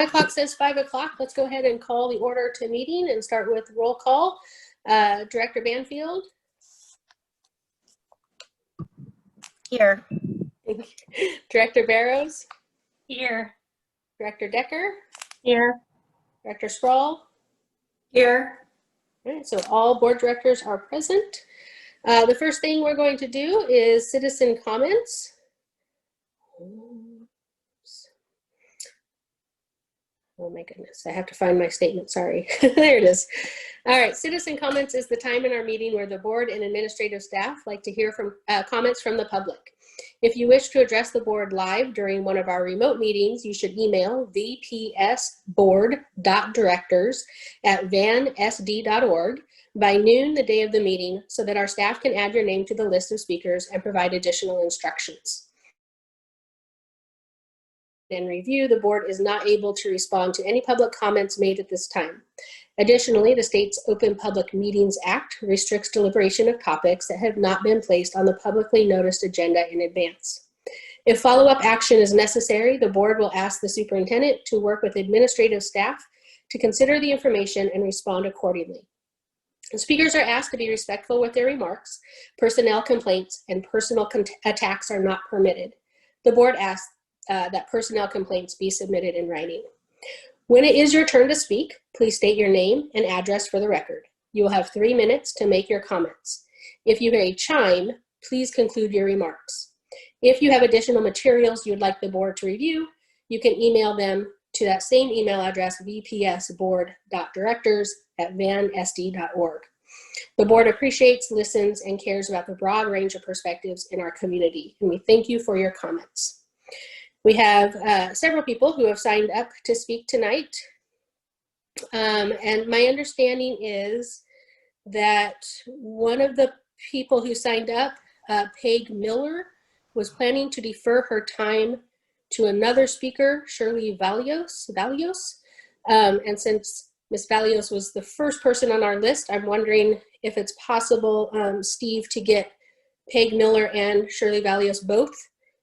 Clock says 5 o'clock. Let's go ahead and call the order to meeting and start with roll call. Director Banfield. Here. Director Barrows. Here. Director Decker. Here. Director Sproul. Here. All right, so all board directors are present. The first thing we're going to do is citizen comments. Oh my goodness, I have to find my statement, sorry. There it is. All right, citizen comments is the time in our meeting where the board and administrative staff like to hear from comments from the public. If you wish to address the board live during one of our remote meetings, you should email vpsboard.directors@vansd.org by noon the day of the meeting so that our staff can add your name to the list of speakers and provide additional instructions. And review, the board is not able to respond to any public comments made at this time. Additionally, the state's Open Public Meetings Act restricts deliberation of topics that have not been placed on the publicly noticed agenda in advance. If follow-up action is necessary, the board will ask the superintendent to work with administrative staff to consider the information and respond accordingly. Speakers are asked to be respectful with their remarks. Personnel complaints and personal attacks are not permitted. The board asks that personnel complaints be submitted in writing. When it is your turn to speak, please state your name and address for the record. You will have 3 minutes to make your comments. If you hear a chime, please conclude your remarks. If you have additional materials you would like the board to review, you can email them to that same email address, vpsboard.directors@vansd.org. The board appreciates, listens, and cares about the broad range of perspectives in our community, and we thank you for your comments. We have several people who have signed up to speak tonight. And my understanding is that one of the people who signed up, Peg Miller, was planning to defer her time to another speaker, Shirley Valios. And since Ms. Valios was the first person on our list, I'm wondering if it's possible, Steve, to get Peg Miller and Shirley Valios both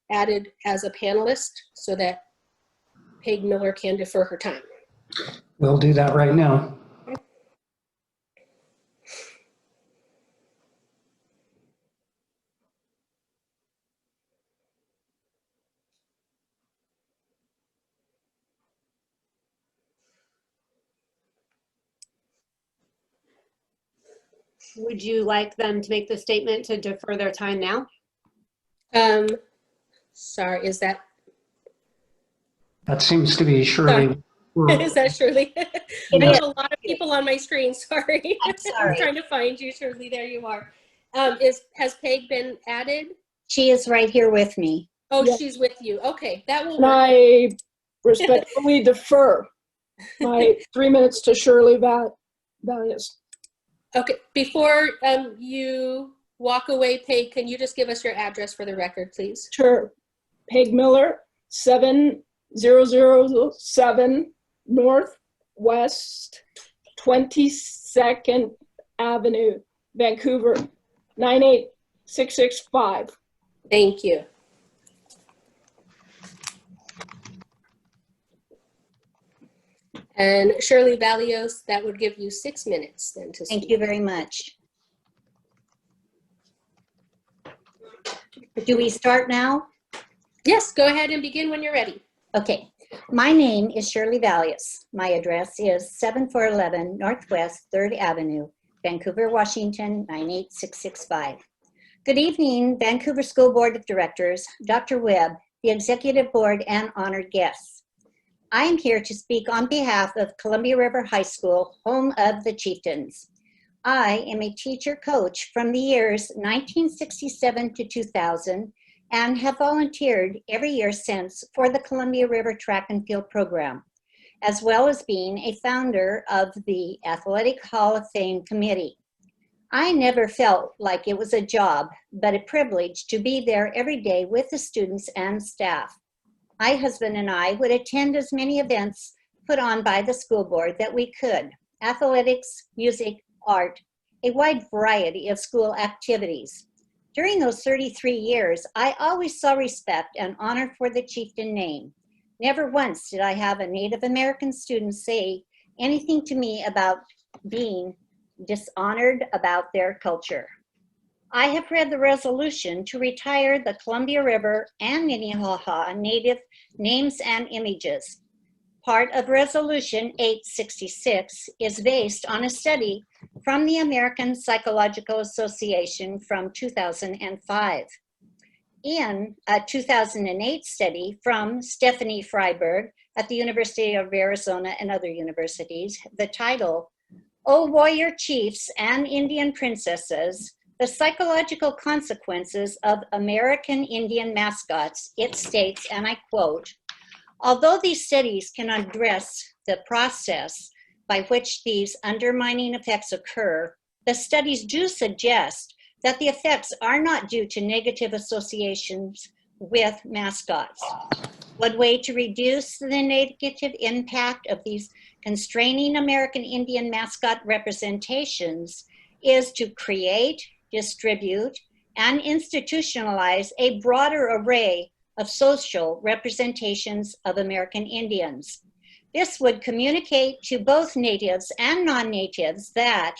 added as a panelist so that Peg Miller can defer her time. We'll do that right now. Okay. Would you like them to make the statement to defer their time now? Sorry, is that? That seems to be Shirley. Is that Shirley? I have a lot of people on my screen, sorry. I'm sorry. I'm trying to find you, Shirley, there you are. Has Peg been added? She is right here with me. Oh, Yes. She's with you, okay, that will And work. I respectfully defer my 3 minutes to Shirley Valios. Okay, before you walk away, Peg, can you just give us your address for the record, please? Sure. Peg Miller, 7007 Northwest 22nd Avenue, Vancouver, 98665. Thank you. And Shirley Valios, that would give you 6 minutes then to speak. Thank you very much. Do we start now? Yes, go ahead and begin when you're ready. Okay. My name is Shirley Valios. My address is 7411 Northwest 3rd Avenue, Vancouver, Washington, 98665. Good evening, Vancouver School Board of Directors, Dr. Webb, the Executive Board, and honored guests. I am here to speak on behalf of Columbia River High School, home of the Chieftains. I am a teacher coach from the years 1967 to 2000 and have volunteered every year since for the Columbia River Track and Field program, as well as being a founder of the Athletic Hall of Fame Committee. I never felt like it was a job, but a privilege to be there every day with the students and staff. My husband and I would attend as many events put on by the school board that we could: athletics, music, art, a wide variety of school activities. During those 33 years, I always saw respect and honor for the chieftain name. Never once did I have a Native American student say anything to me about being dishonored about their culture. I have read the resolution to retire the Columbia River and Minnehaha Native names and images. Part of Resolution 866 is based on a study from the American Psychological Association from 2005. In a 2008 study from Stephanie Freiberg at the University of Arizona and other universities, the title, "Oh Warrior Chiefs and Indian Princesses, the Psychological Consequences of American Indian Mascots," it states, and I quote, "Although these studies can address the process by which these undermining effects occur, the studies do suggest that the effects are not due to negative associations with mascots. One way to reduce the negative impact of these constraining American Indian mascot representations is to create, distribute, and institutionalize a broader array of social representations of American Indians. This would communicate to both natives and non-natives that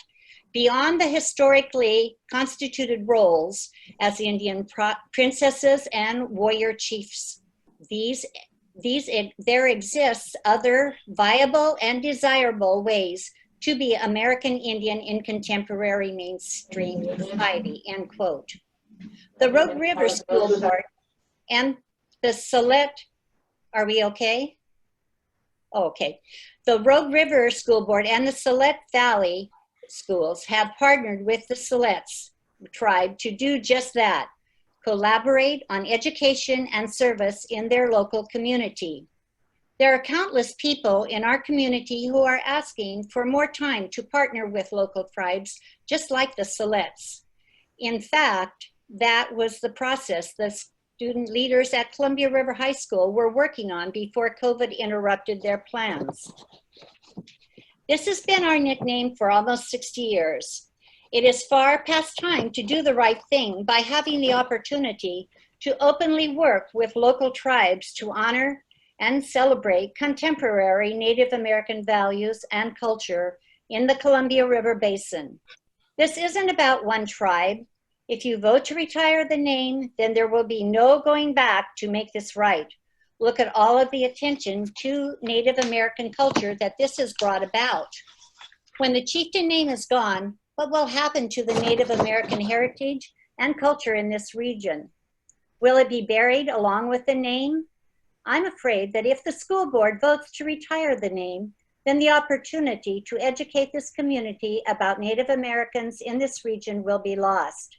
beyond the historically constituted roles as Indian princesses and warrior chiefs, there exists other viable and desirable ways to be American Indian in contemporary mainstream society," end quote. The Rogue River School Board and the Select, are we okay? Oh, okay. The Rogue River School Board and the Select Valley schools have partnered with the Siletz tribe to do just that, collaborate on education and service in their local community. There are countless people in our community who are asking for more time to partner with local tribes, just like the Siletz. In fact, that was the process the student leaders at Columbia River High School were working on before COVID interrupted their plans. This has been our nickname for almost 60 years. It is far past time to do the right thing by having the opportunity to openly work with local tribes to honor and celebrate contemporary Native American values and culture in the Columbia River Basin. This isn't about one tribe. If you vote to retire the name, then there will be no going back to make this right. Look at all of the attention to Native American culture that this has brought about. When the chieftain name is gone, what will happen to the Native American heritage and culture in this region? Will it be buried along with the name? I'm afraid that if the school board votes to retire the name, then the opportunity to educate this community about Native Americans in this region will be lost.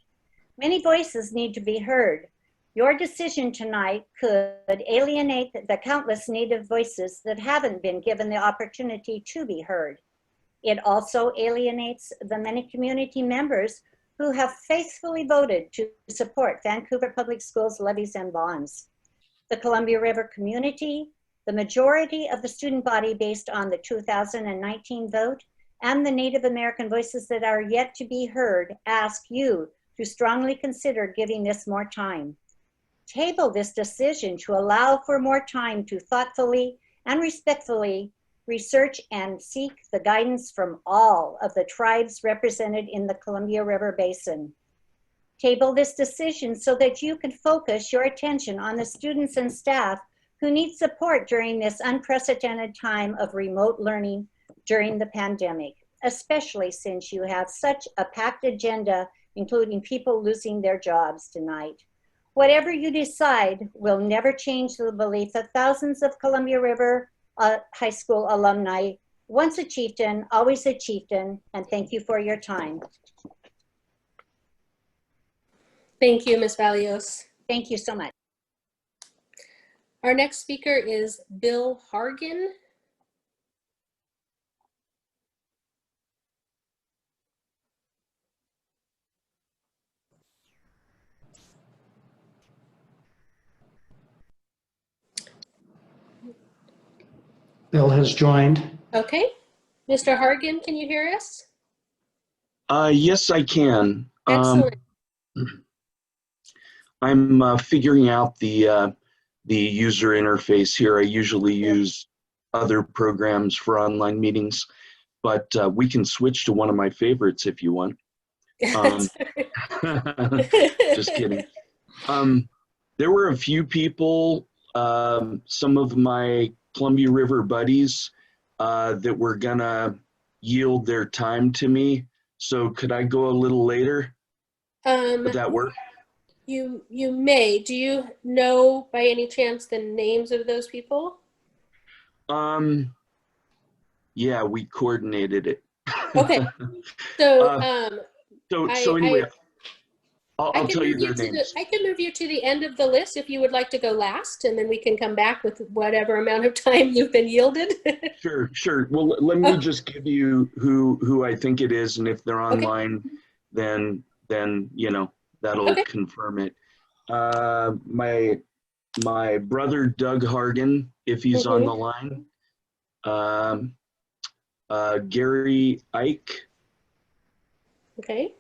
Many voices need to be heard. Your decision tonight could alienate the countless Native voices that haven't been given the opportunity to be heard. It also alienates the many community members who have faithfully voted to support Vancouver Public Schools levies and bonds. The Columbia River community, the majority of the student body based on the 2019 vote, and the Native American voices that are yet to be heard ask you to strongly consider giving this more time. Table this decision to allow for more time to thoughtfully and respectfully research and seek the guidance from all of the tribes represented in the Columbia River Basin. Table this decision so that you can focus your attention on the students and staff who need support during this unprecedented time of remote learning during the pandemic, especially since you have such a packed agenda, including people losing their jobs tonight. Whatever you decide will never change the belief that thousands of Columbia River High School alumni, once a chieftain, always a chieftain, and thank you for your time. Thank you, Ms. Valios. Thank you so much. Our next speaker is Bill Hargin. Bill has joined. Okay. Mr. Hargin, can you hear us? Yes, I can. Excellent. I'm figuring out the the user interface here. I usually use other programs for online meetings, but we can switch to one of my favorites if you want. Just kidding. There were a few people, some of my Columbia River buddies, that were gonna yield their time to me. So could I go a little later? Would that work? You may. Do you know by any chance the names of those people? Yeah, we coordinated it. Okay. So So anyway, I I'll can tell you move you their to names. I can move you to the end of the list if you would like to go last, and then we can come back with whatever amount of time you've been yielded. Sure. Well, let me just give you who I think it is, and if they're online, then you know that'll confirm it. My brother Doug Hargin, if he's on the line. Gary Ike. Okay.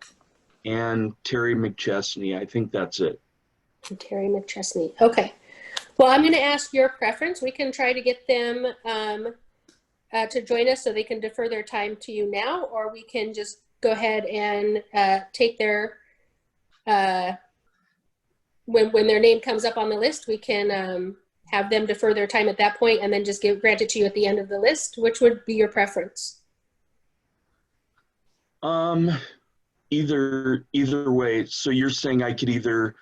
And Terry McChesney. I think that's it. And Terry McChesney. Okay. Well, I'm going to ask your preference. We can try to get them to join us so they can defer their time to you now, or we can just go ahead and take their, when their name comes up on the list, we can have them defer their time at that point and then just grant it to you at the end of the list. Which would be your preference? Either way. So you're saying I could either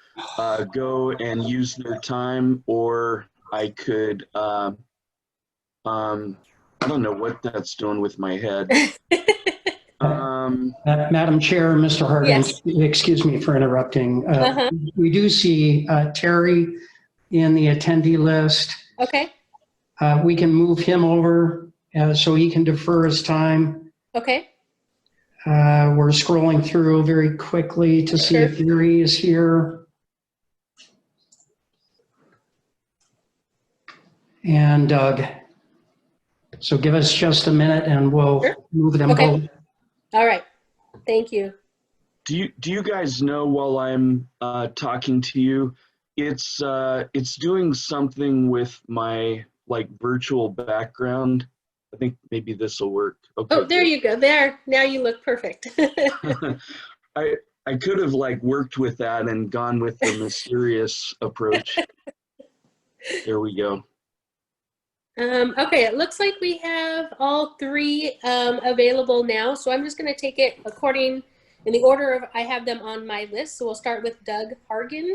go and use their time, or I could I don't know what that's doing with my head. Madam Chair, Mr. Hargin, Yes. excuse me for interrupting. We do see Terry in the attendee list. Okay. We can move him over so he can defer his time. Okay. We're scrolling through very quickly to see if Yuri is here. And Doug. So give us just a minute and we'll move them both. All right. Thank you. Do you guys know, while I'm talking to you, it's doing something with my virtual background. I think maybe this will work. Okay. Oh, there you go. There. Now you look perfect. I could have worked with that and gone with the mysterious approach. There we go. Okay, it looks like we have all three available now. So I'm just going to take it in the order of I have them on my list. So we'll start with Doug Hargin.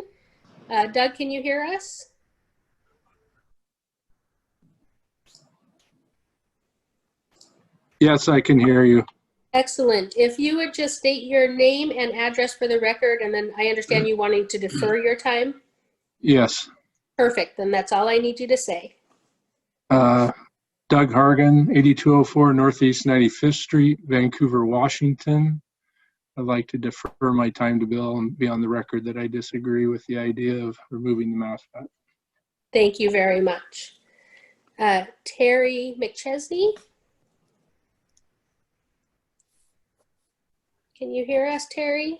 Doug, can you hear us? Yes, I can hear you. Excellent. If you would just state your name and address for the record, and then I understand you wanting to defer your time. Yes. Perfect. Then that's all I need you to say. Doug Hargin, 8204 Northeast 95th Street, Vancouver, Washington. I'd like to defer my time to Bill and be on the record that I disagree with the idea of removing the mascot. Thank you very much. Terry McChesney. Can you hear us, Terry?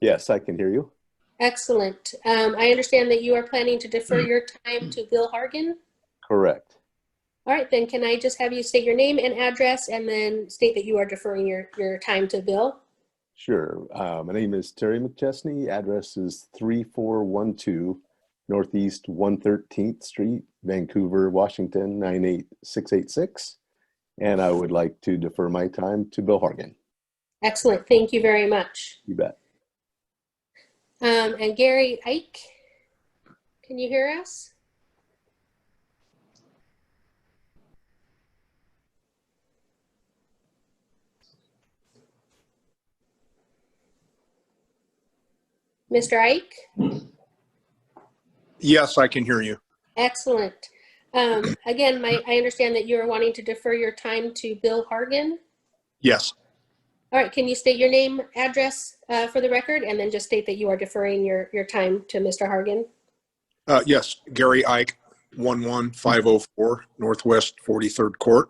Yes, I can hear you. Excellent. I understand that you are planning to defer your time to Bill Hargin. Correct. All right, then can I just have you state your name and address and then state that you are deferring your time to Bill? Sure. My name is Terry McChesney. Address is 3412 Northeast 113th Street, Vancouver, Washington, 98686. And I would like to defer my time to Bill Hargin. Excellent. Thank you very much. You bet. And Gary Ike, can you hear us? Mr. Ike? Yes, I can hear you. Excellent. Again, I understand that you are wanting to defer your time to Bill Hargin. Yes. All right, can you state your name, address for the record, and then just state that you are deferring your time to Mr. Hargin? Yes, Gary Ike, 11504 Northwest 43rd Court,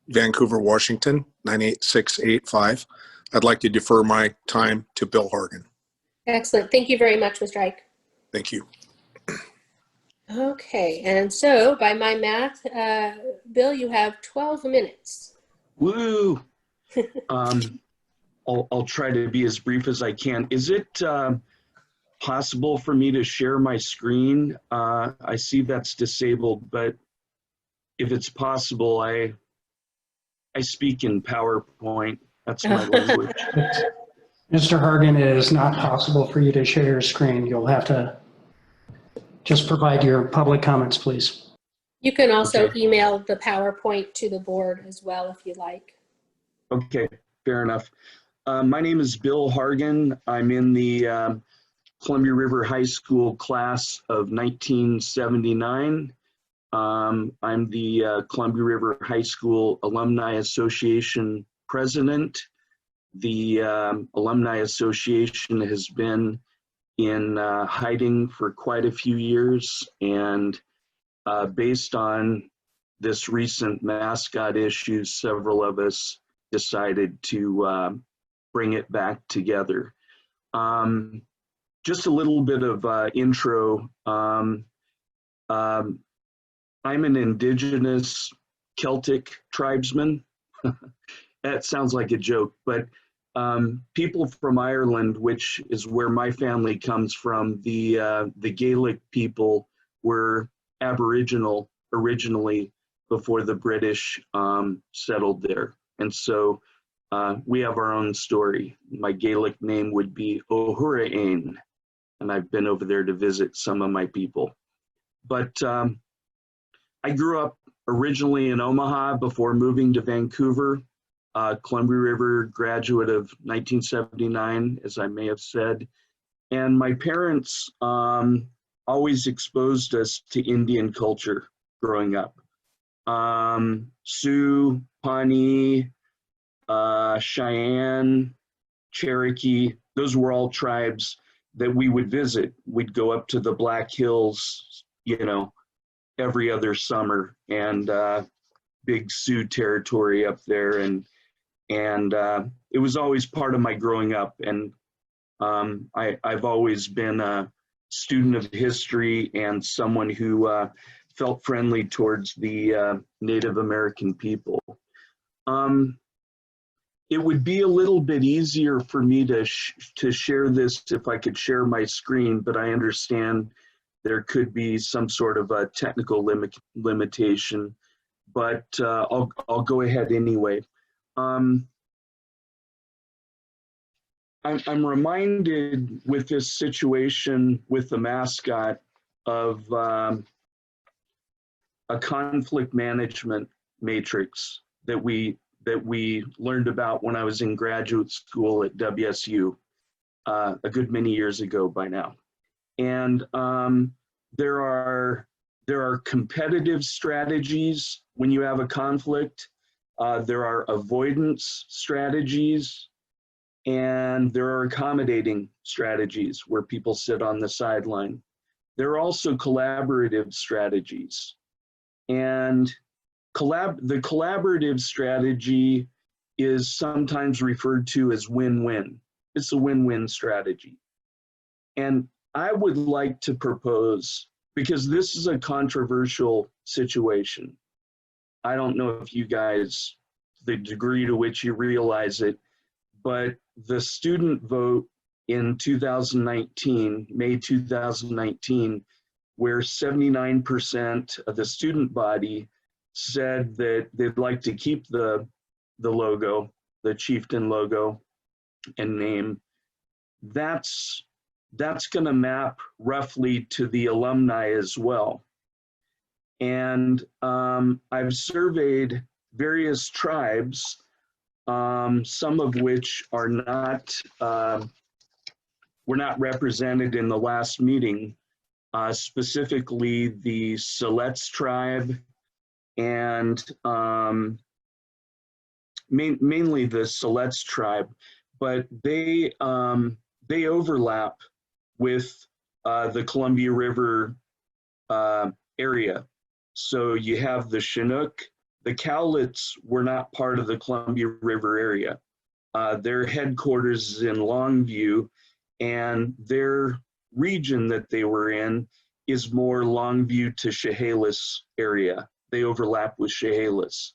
Vancouver, Washington, 98685. I'd like to defer my time to Bill Hargin. Excellent. Thank you very much, Mr. Ike. Thank you. Okay, and so by my math, Bill, you have 12 minutes. Woo! I'll try to be as brief as I can. Is it possible for me to share my screen? I see that's disabled, but if it's possible, I speak in PowerPoint. That's my language. Mr. Hargin, it is not possible for you to share your screen. You'll have to just provide your public comments, please. You can also Okay. email the PowerPoint to the board as well if you like. Okay, fair enough. My name is Bill Hargin. I'm in the Columbia River High School class of 1979. I'm the Columbia River High School Alumni Association president. The Alumni Association has been in hiding for quite a few years, and based on this recent mascot issue, several of us decided to bring it back together. Just a little bit of intro. I'm an indigenous Celtic tribesman. That sounds like a joke, but people from Ireland, which is where my family comes from, the Gaelic people were Aboriginal originally before the British settled there. And so we have our own story. My Gaelic name would be O'Hurain, and I've been over there to visit some of my people. But I grew up originally in Omaha before moving to Vancouver. Columbia River graduate of 1979, as I may have said. And my parents always exposed us to Indian culture growing up. Sioux, Pawnee, Cheyenne, Cherokee, those were all tribes that we would visit. We'd go up to the Black Hills, you know, every other summer, and big Sioux territory up there. And it was always part of my growing up. And I've always been a student of history and someone who felt friendly towards the Native American people. It would be a little bit easier for me to share this if I could share my screen, but I understand there could be some sort of a technical limitation, but I'll go ahead anyway. I'm reminded with this situation with the mascot of a conflict management matrix that we learned about when I was in graduate school at WSU a good many years ago by now. And there are competitive strategies when you have a conflict. There are avoidance strategies, and there are accommodating strategies where people sit on the sideline. There are also collaborative strategies. And the collaborative strategy is sometimes referred to as win-win. It's a win-win strategy. And I would like to propose, because this is a controversial situation. I don't know if you guys, the degree to which you realize it, but the student vote in 2019, May 2019, where 79% of the student body said that they'd like to keep the logo, the chieftain logo and name, that's going to map roughly to the alumni as well. And I've surveyed various tribes, some of which are not, were not represented in the last meeting, specifically the Siletz tribe and mainly the Siletz tribe, but they overlap with the Columbia River area. So you have the Chinook. The Cowlitz were not part of the Columbia River area. Their headquarters is in Longview, and their region that they were in is more Longview to Chehalis area. They overlap with Chehalis.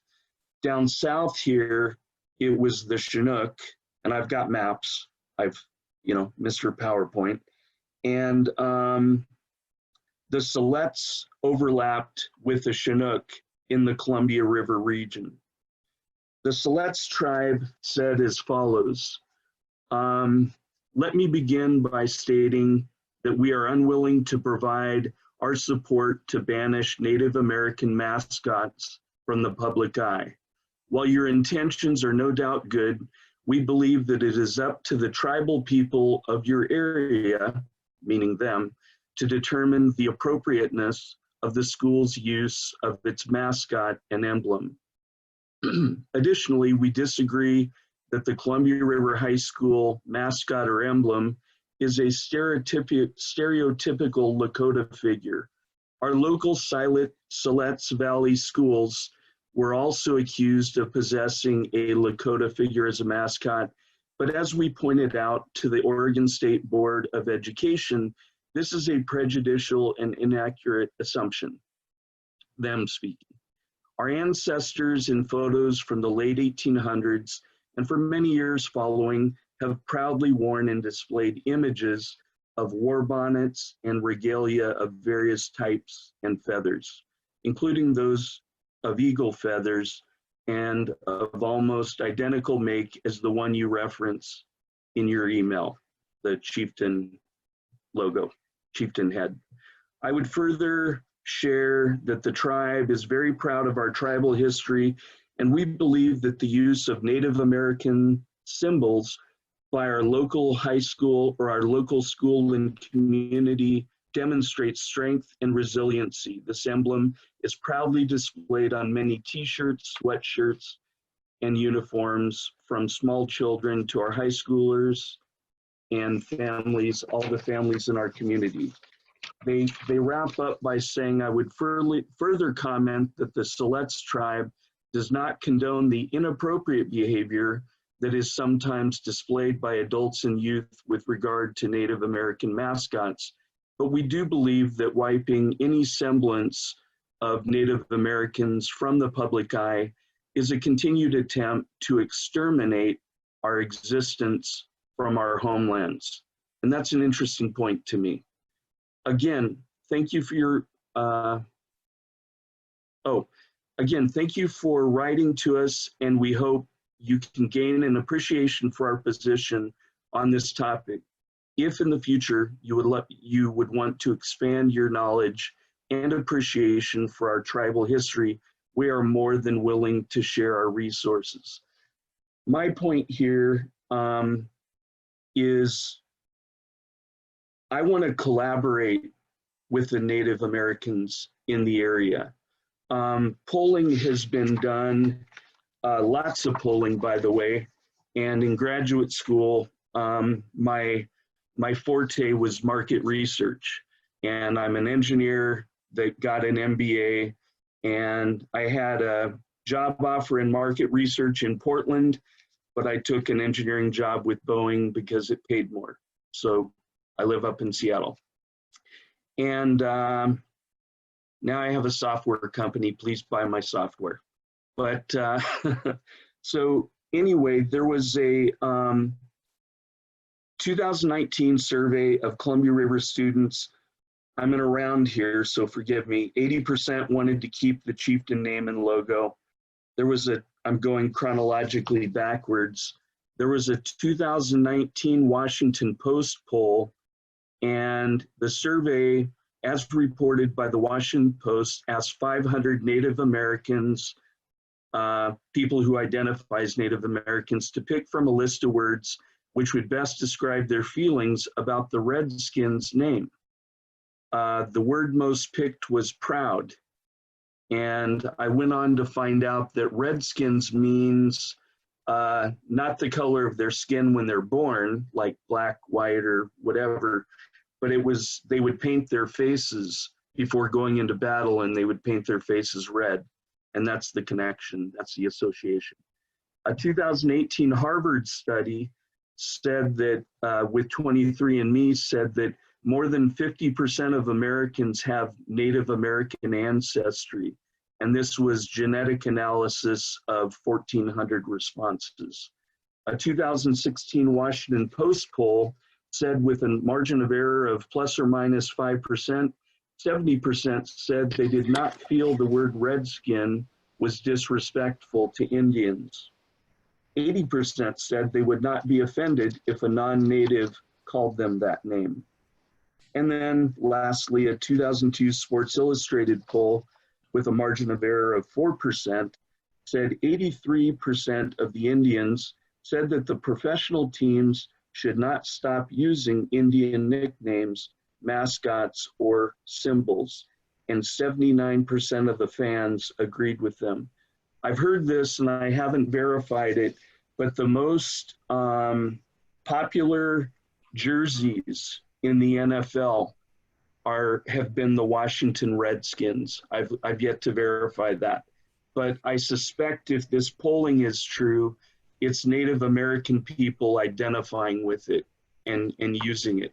Down south here, it was the Chinook, and I've got maps. I've, Mr. PowerPoint. And the Silettes overlapped with the Chinook in the Columbia River region. The Silettes tribe said as follows, let me begin by stating that we are unwilling to provide our support to banish Native American mascots from the public eye. While your intentions are no doubt good, we believe that it is up to the tribal people of your area, meaning them, to determine the appropriateness of the school's use of its mascot and emblem. Additionally, we disagree that the Columbia River High School mascot or emblem is a stereotypical Lakota figure. Our local Siletz Valley schools were also accused of possessing a Lakota figure as a mascot, but as we pointed out to the Oregon State Board of Education, this is a prejudicial and inaccurate assumption, them speaking. Our ancestors in photos from the late 1800s and for many years following have proudly worn and displayed images of war bonnets and regalia of various types and feathers, including those of eagle feathers and of almost identical make as the one you reference in your email, the chieftain logo, chieftain head. I would further share that the tribe is very proud of our tribal history, and we believe that the use of Native American symbols by our local high school or our local school and community demonstrates strength and resiliency. This emblem is proudly displayed on many t-shirts, sweatshirts, and uniforms from small children to our high schoolers and families, all the families in our community. They wrap up by saying, I would further comment that the Siletz tribe does not condone the inappropriate behavior that is sometimes displayed by adults and youth with regard to Native American mascots. But we do believe that wiping any semblance of Native Americans from the public eye is a continued attempt to exterminate our existence from our homelands. And that's an interesting point to me. Again, thank you for your, thank you for writing to us, and we hope you can gain an appreciation for our position on this topic. If in the future you would want to expand your knowledge and appreciation for our tribal history, we are more than willing to share our resources. My point here is I want to collaborate with the Native Americans in the area. Polling has been done, lots of polling, by the way, and in graduate school, my forte was market research, and I'm an engineer that got an MBA, and I had a job offer in market research in Portland, but I took an engineering job with Boeing because it paid more. So I live up in Seattle. And now I have a software company. Please buy my software. But so anyway, there was a 2019 survey of Columbia River students. I'm in a round here, so forgive me. 80% wanted to keep the chieftain name and logo. There was I'm going chronologically backwards. There was a 2019 Washington Post poll, and the survey, as reported by the Washington Post, asked 500 Native Americans, people who identify as Native Americans, to pick from a list of words which would best describe their feelings about the Redskins' name. The word most picked was proud. And I went on to find out that Redskins means not the color of their skin when they're born, like black, white, or whatever, but it was, they would paint their faces before going into battle, and they would paint their faces red. And that's the connection, that's the association. A 2018 Harvard study said that, with 23andMe, said that more than 50% of Americans have Native American ancestry. And this was genetic analysis of 1,400 responses. A 2016 Washington Post poll said with a margin of error of plus or minus 5%, 70% said they did not feel the word redskin was disrespectful to Indians. 80% said they would not be offended if a non-native called them that name. And then lastly, a 2002 Sports Illustrated poll with a margin of error of 4% said 83% of the Indians said that the professional teams should not stop using Indian nicknames, mascots, or symbols. And 79% of the fans agreed with them. I've heard this and I haven't verified it, but the most popular jerseys in the NFL have been the Washington Redskins. I've yet to verify that. But I suspect if this polling is true, it's Native American people identifying with it and using it.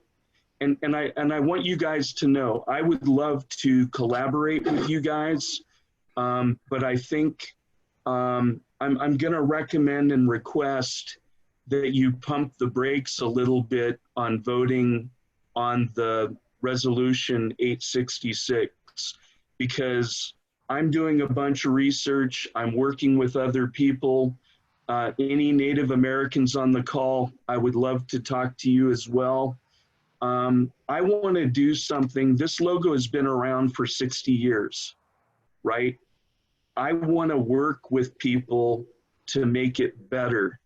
And I want you guys to know, I would love to collaborate with you guys, but I think I'm gonna recommend and request that you pump the brakes a little bit on voting on the resolution 866, because I'm doing a bunch of research, I'm working with other people. Any Native Americans on the call, I would love to talk to you as well. I want to do something. This logo has been around for 60 years, right? I want to work with people to make it better,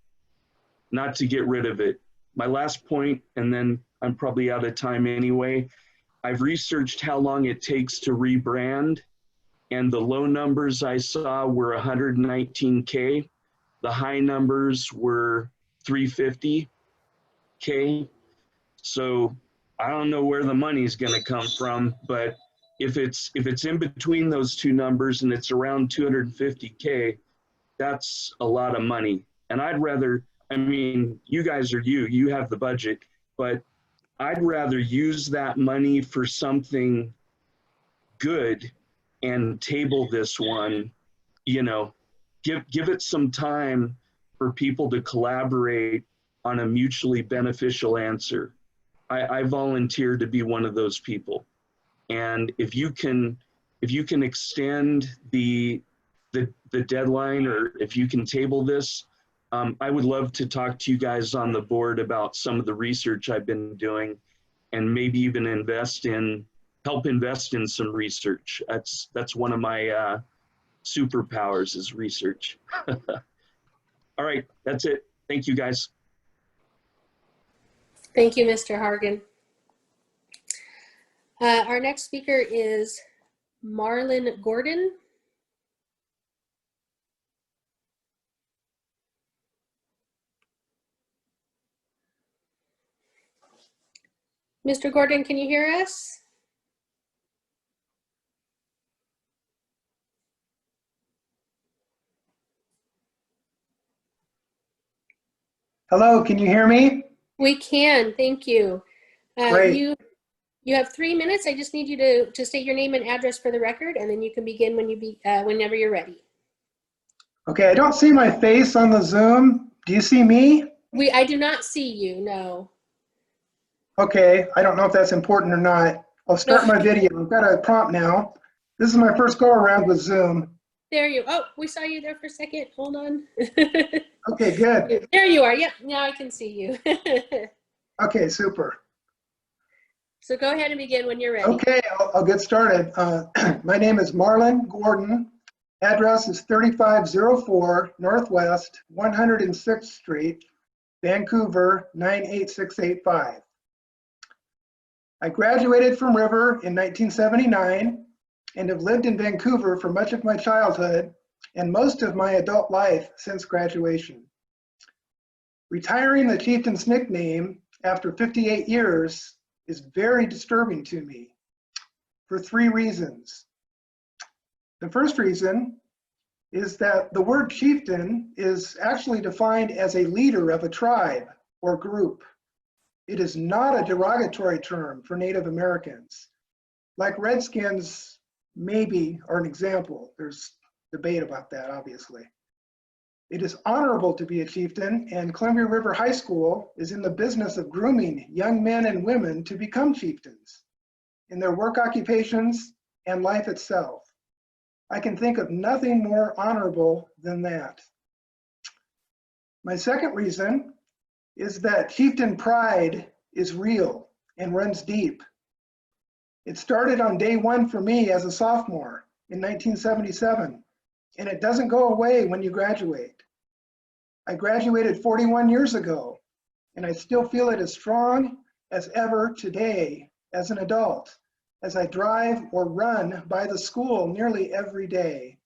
not to get rid of it. My last point, and then I'm probably out of time anyway. I've researched how long it takes to rebrand, and the low numbers I saw were 119K. The high numbers were 350K. So I don't know where the money's going to come from, but if it's in between those two numbers and it's around 250K, that's a lot of money. And I'd rather, I mean, you guys are you have the budget, but I'd rather use that money for something good and table this one, you know, give it some time for people to collaborate on a mutually beneficial answer. I volunteer to be one of those people. And if you can extend the deadline, or if you can table this, I would love to talk to you guys on the board about some of the research I've been doing, and maybe even help invest in some research. That's one of my superpowers, is research. All right, that's it. Thank you, guys. Thank you, Mr. Hargin. Our next speaker is Marlon Gorden. Mr. Gorden, can you hear us? Hello, can you hear me? We can, thank you. Great. You have 3 minutes. I just need you to state your name and address for the record, and then you can begin whenever you're ready. Okay, I don't see my face on the Zoom. Do you see me? I do not see you, no. Okay, I don't know if that's important or not. I'll start my video. I've got a prompt now. This is my first go around with Zoom. We saw you there for a second. Hold on. Okay, good. There you are. Yep, now I can see you. Okay, super. So go ahead and begin when you're ready. Okay, I'll get started. My name is Marlon Gorden. Address is 3504 Northwest 106th Street, Vancouver 98685. I graduated from River in 1979 and have lived in Vancouver for much of my childhood and most of my adult life since graduation. Retiring the chieftain's nickname after 58 years is very disturbing to me for 3 reasons. The first reason is that the word chieftain is actually defined as a leader of a tribe or group. It is not a derogatory term for Native Americans. Like Redskins maybe are an example. There's debate about that, obviously. It is honorable to be a chieftain, and Columbia River High School is in the business of grooming young men and women to become chieftains in their work occupations and life itself. I can think of nothing more honorable than that. My second reason is that chieftain pride is real and runs deep. It started on day one for me as a sophomore in 1977, and it doesn't go away when you graduate. I graduated 41 years ago, and I still feel it as strong as ever today as an adult, as I drive or run by the school nearly every day.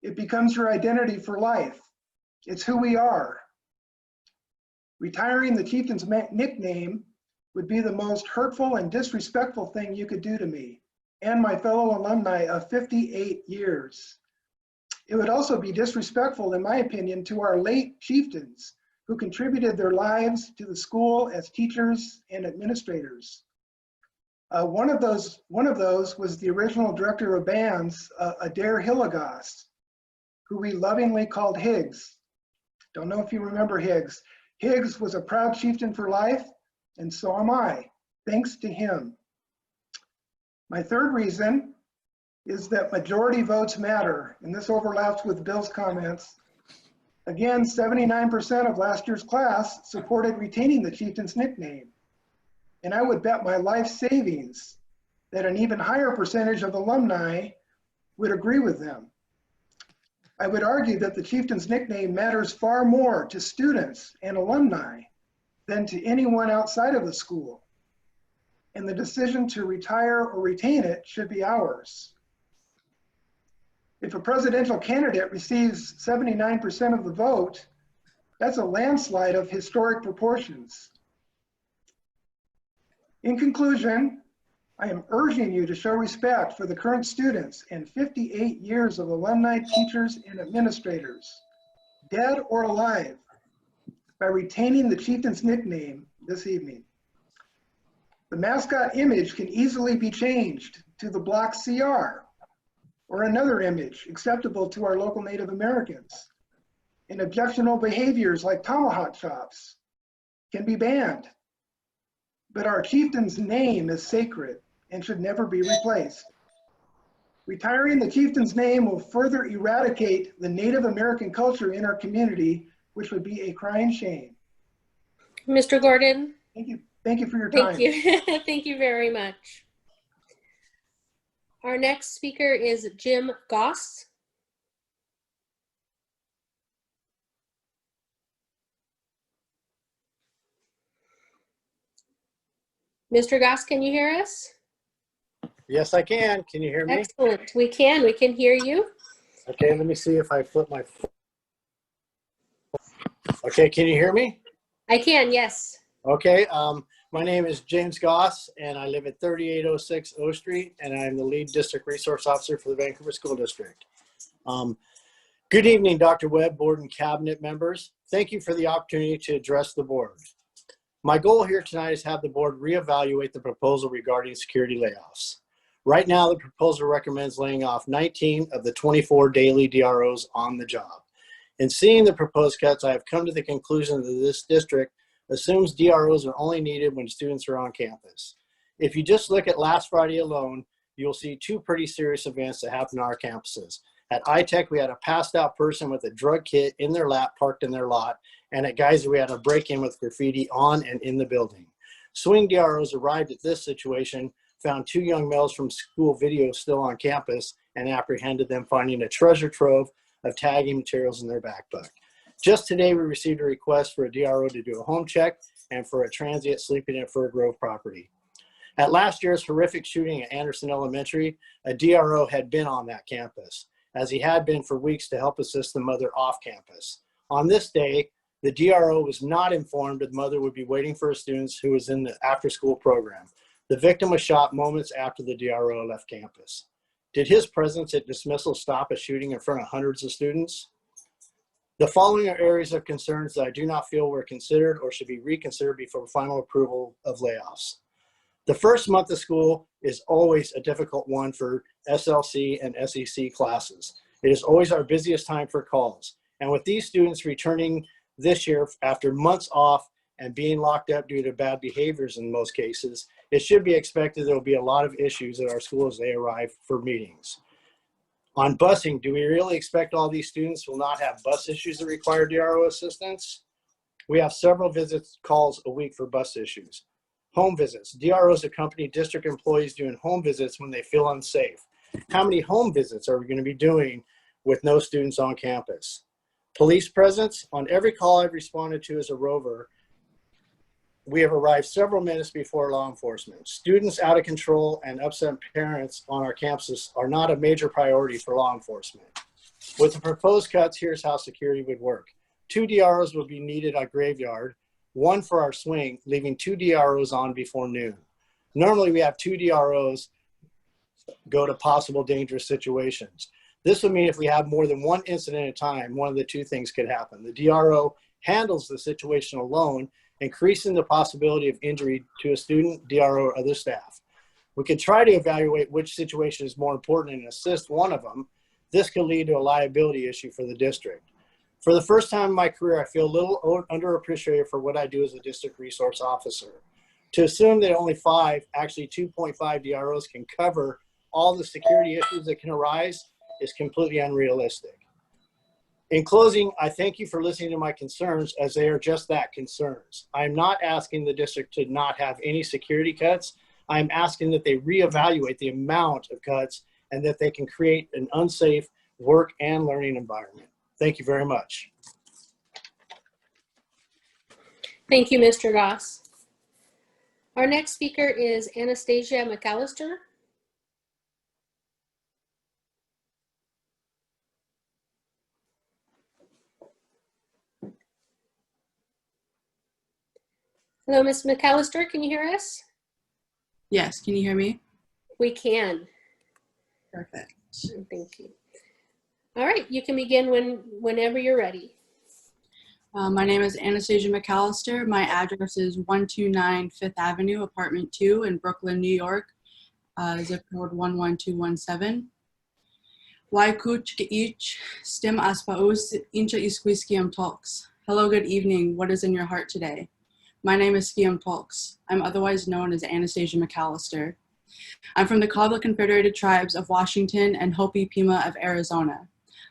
It becomes your identity for life. It's who we are. Retiring the chieftain's nickname would be the most hurtful and disrespectful thing you could do to me and my fellow alumni of 58 years. It would also be disrespectful, in my opinion, to our late chieftains who contributed their lives to the school as teachers and administrators. One of those was the original director of bands, Adair Hilligoss, who we lovingly called Higgs. Don't know if you remember Higgs. Higgs was a proud chieftain for life, and so am I, thanks to him. My third reason is that majority votes matter, and this overlaps with Bill's comments. Again, 79% of last year's class supported retaining the chieftain's nickname. And I would bet my life savings that an even higher percentage of alumni would agree with them. I would argue that the chieftain's nickname matters far more to students and alumni than to anyone outside of the school. And the decision to retire or retain it should be ours. If a presidential candidate receives 79% of the vote, that's a landslide of historic proportions. In conclusion, I am urging you to show respect for the current students and 58 years of alumni, teachers, and administrators, dead or alive, by retaining the chieftain's nickname this evening. The mascot image can easily be changed to the block CR or another image acceptable to our local Native Americans. And objectionable behaviors like tomahawk chops can be banned. But our chieftain's name is sacred and should never be replaced. Retiring the chieftain's name will further eradicate the Native American culture in our community, which would be a crying shame. Mr. Gorden? Thank you for your time. Thank you. Thank you very much. Our next speaker is Jim Goss. Mr. Goss, can you hear us? Yes, I can. Can you hear me? Excellent. We can hear you. Okay, let me see if I flip my phone. Okay, can you hear me? I can, yes. Okay, my name is James Goss, and I live at 3806 O Street, and I'm the lead district resource officer for the Vancouver School District. Good evening, Dr. Webb, board and cabinet members. Thank you for the opportunity to address the board. My goal here tonight is to have the board reevaluate the proposal regarding security layoffs. Right now, the proposal recommends laying off 19 of the 24 daily DROs on the job. In seeing the proposed cuts, I have come to the conclusion that this district assumes DROs are only needed when students are on campus. If you just look at last Friday alone, you'll see two pretty serious events that happened on our campuses. At iTech, we had a passed out person with a drug kit in their lap parked in their lot, and at Geyser, we had a break-in with graffiti on and in the building. Swing DROs arrived at this situation, found two young males from school video still on campus, and apprehended them, finding a treasure trove of tagging materials in their backpack. Just today, we received a request for a DRO to do a home check and for a transient sleeping at Fir Grove property. At last year's horrific shooting at Anderson Elementary, a DRO had been on that campus, as he had been for weeks to help assist the mother off campus. On this day, the DRO was not informed that the mother would be waiting for her students who was in the after-school program. The victim was shot moments after the DRO left campus. Did his presence at dismissal stop a shooting in front of hundreds of students? The following are areas of concerns that I do not feel were considered or should be reconsidered before final approval of layoffs. The first month of school is always a difficult one for SLC and SEC classes. It is always our busiest time for calls. And with these students returning this year after months off and being locked up due to bad behaviors in most cases, it should be expected there will be a lot of issues at our school as they arrive for meetings. On busing, do we really expect all these students will not have bus issues that require DRO assistance? We have several visits calls a week for bus issues. Home visits. DROs accompany district employees doing home visits when they feel unsafe. How many home visits are we going to be doing with no students on campus? Police presence. On every call I've responded to as a rover, we have arrived several minutes before law enforcement. Students out of control and upset parents on our campuses are not a major priority for law enforcement. With the proposed cuts, here's how security would work. 2 DROs will be needed at Graveyard, 1 for our swing, leaving 2 DROs on before noon. Normally we have 2 DROs go to possible dangerous situations. This would mean if we have more than 1 incident at a time, one of the 2 things could happen. The DRO handles the situation alone, increasing the possibility of injury to a student, DRO, or other staff. We could try to evaluate which situation is more important and assist one of them. This could lead to a liability issue for the district. For the first time in my career, I feel a little underappreciated for what I do as a district resource officer. To assume that only 5, actually 2.5 DROs can cover all the security issues that can arise is completely unrealistic. In closing, I thank you for listening to my concerns, as they are just that, concerns. I'm not asking the district to not have any security cuts. I'm asking that they reevaluate the amount of cuts and that they can create an unsafe work and learning environment. Thank you very much. Thank you, Mr. Goss. Our next speaker is Anastasia McAllister. Hello, Ms. McAllister, can you hear us? Yes, can you hear me? We can. Perfect. Thank you. All right, you can begin whenever you're ready. My name is Anastasia McAllister. My address is 129 5th Avenue, apartment 2 in Brooklyn, New York, zip code 11217. Waikuch ich stim aspaus incha isquiskiam talks. Hello, good evening. What is in your heart today? My name is Skiam Talks. I'm otherwise known as Anastasia McAllister. I'm from the Cobble Confederated Tribes of Washington and Hopi Pima of Arizona.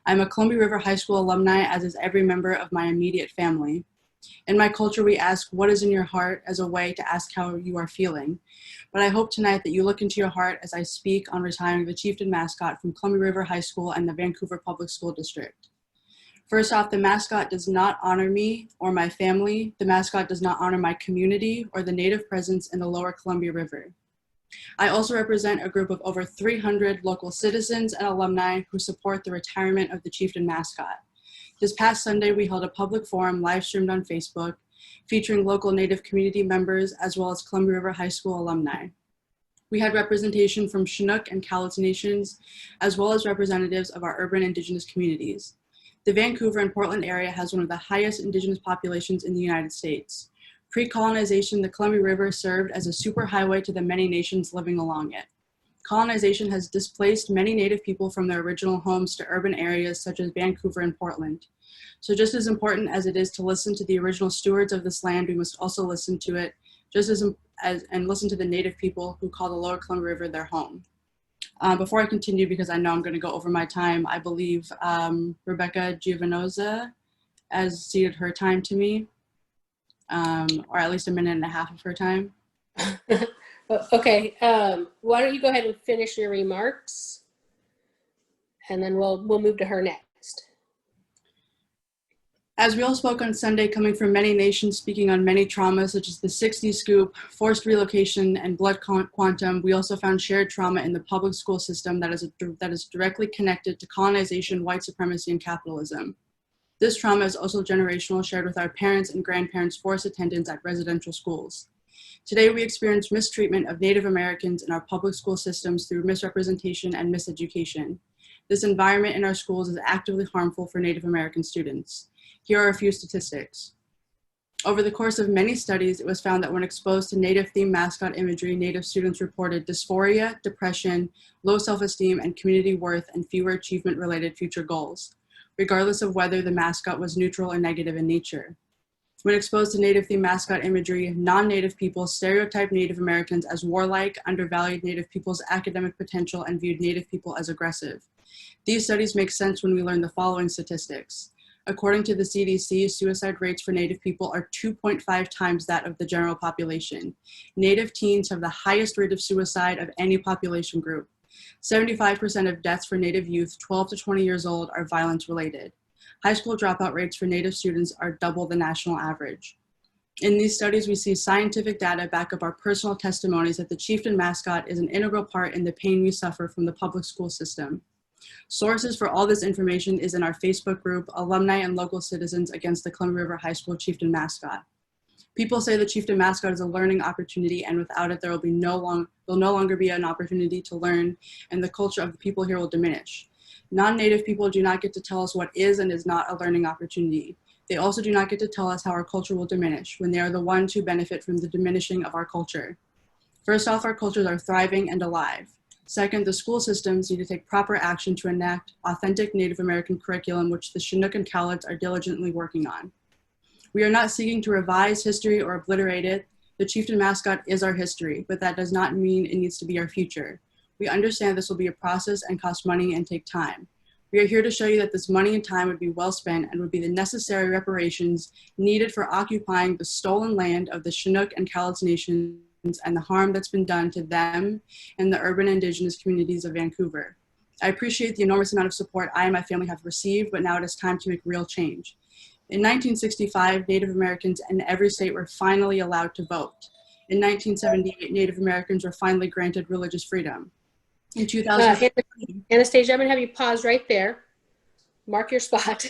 I'm a Columbia River High School alumni, as is every member of my immediate family. In my culture, we ask, what is in your heart, as a way to ask how you are feeling. But I hope tonight that you look into your heart as I speak on retiring the chieftain mascot from Columbia River High School and the Vancouver Public School District. First off, the mascot does not honor me or my family. The mascot does not honor my community or the native presence in the lower Columbia River. I also represent a group of over 300 local citizens and alumni who support the retirement of the chieftain mascot. This past Sunday, we held a public forum live streamed on Facebook featuring local Native community members as well as Columbia River High School alumni. We had representation from Chinook and Cowlitz nations, as well as representatives of our urban Indigenous communities. The Vancouver and Portland area has one of the highest Indigenous populations in the United States. Pre-colonization, the Columbia River served as a superhighway to the many nations living along it. Colonization has displaced many Native people from their original homes to urban areas such as Vancouver and Portland. So just as important as it is to listen to the original stewards of this land, we must also listen to it and listen to the Native people who call the lower Columbia River their home. Before I continue, because I know I'm going to go over my time, I believe Rebecca Giovanoza has ceded her time to me, or at least a minute and a half of her time. Okay, why don't you go ahead and finish your remarks, and then we'll move to her next. As we all spoke on Sunday, coming from many nations, speaking on many traumas such as the 60 scoop, forced relocation, and blood quantum, we also found shared trauma in the public school system that is directly connected to colonization, white supremacy, and capitalism. This trauma is also generational, shared with our parents' and grandparents' forced attendance at residential schools. Today, we experience mistreatment of Native Americans in our public school systems through misrepresentation and miseducation. This environment in our schools is actively harmful for Native American students. Here are a few statistics. Over the course of many studies, it was found that when exposed to Native-themed mascot imagery, Native students reported dysphoria, depression, low self-esteem, and community worth, and fewer achievement-related future goals, regardless of whether the mascot was neutral or negative in nature. When exposed to Native-themed mascot imagery, non-Native people stereotyped Native Americans as warlike, undervalued Native people's academic potential, and viewed Native people as aggressive. These studies make sense when we learn the following statistics. According to the CDC, suicide rates for Native people are 2.5 times that of the general population. Native teens have the highest rate of suicide of any population group. 75% of deaths for Native youth 12 to 20 years old are violence related. High school dropout rates for Native students are double the national average. In these studies, we see scientific data back up our personal testimonies that the chieftain mascot is an integral part in the pain we suffer from the public school system. Sources for all this information is in our Facebook group, Alumni and Local Citizens Against the Columbia River High School Chieftain Mascot. People say the chieftain mascot is a learning opportunity, and without it, there will no longer be an opportunity to learn, and the culture of the people here will diminish. Non-Native people do not get to tell us what is and is not a learning opportunity. They also do not get to tell us how our culture will diminish when they are the ones who benefit from the diminishing of our culture. First off, our cultures are thriving and alive. Second, the school systems need to take proper action to enact authentic Native American curriculum, which the Chinook and Cowlitz are diligently working on. We are not seeking to revise history or obliterate it. The chieftain mascot is our history, but that does not mean it needs to be our future. We understand this will be a process and cost money and take time. We are here to show you that this money and time would be well spent and would be the necessary reparations needed for occupying the stolen land of the Chinook and Cowlitz nations and the harm that's been done to them and the urban indigenous communities of Vancouver. I appreciate the enormous amount of support I and my family have received, but now it is time to make real change. In 1965, Native Americans in every state were finally allowed to vote. In 1978, Native Americans were finally granted religious freedom. In 2000, Anastasia, I'm going to have you pause right there. Mark your spot.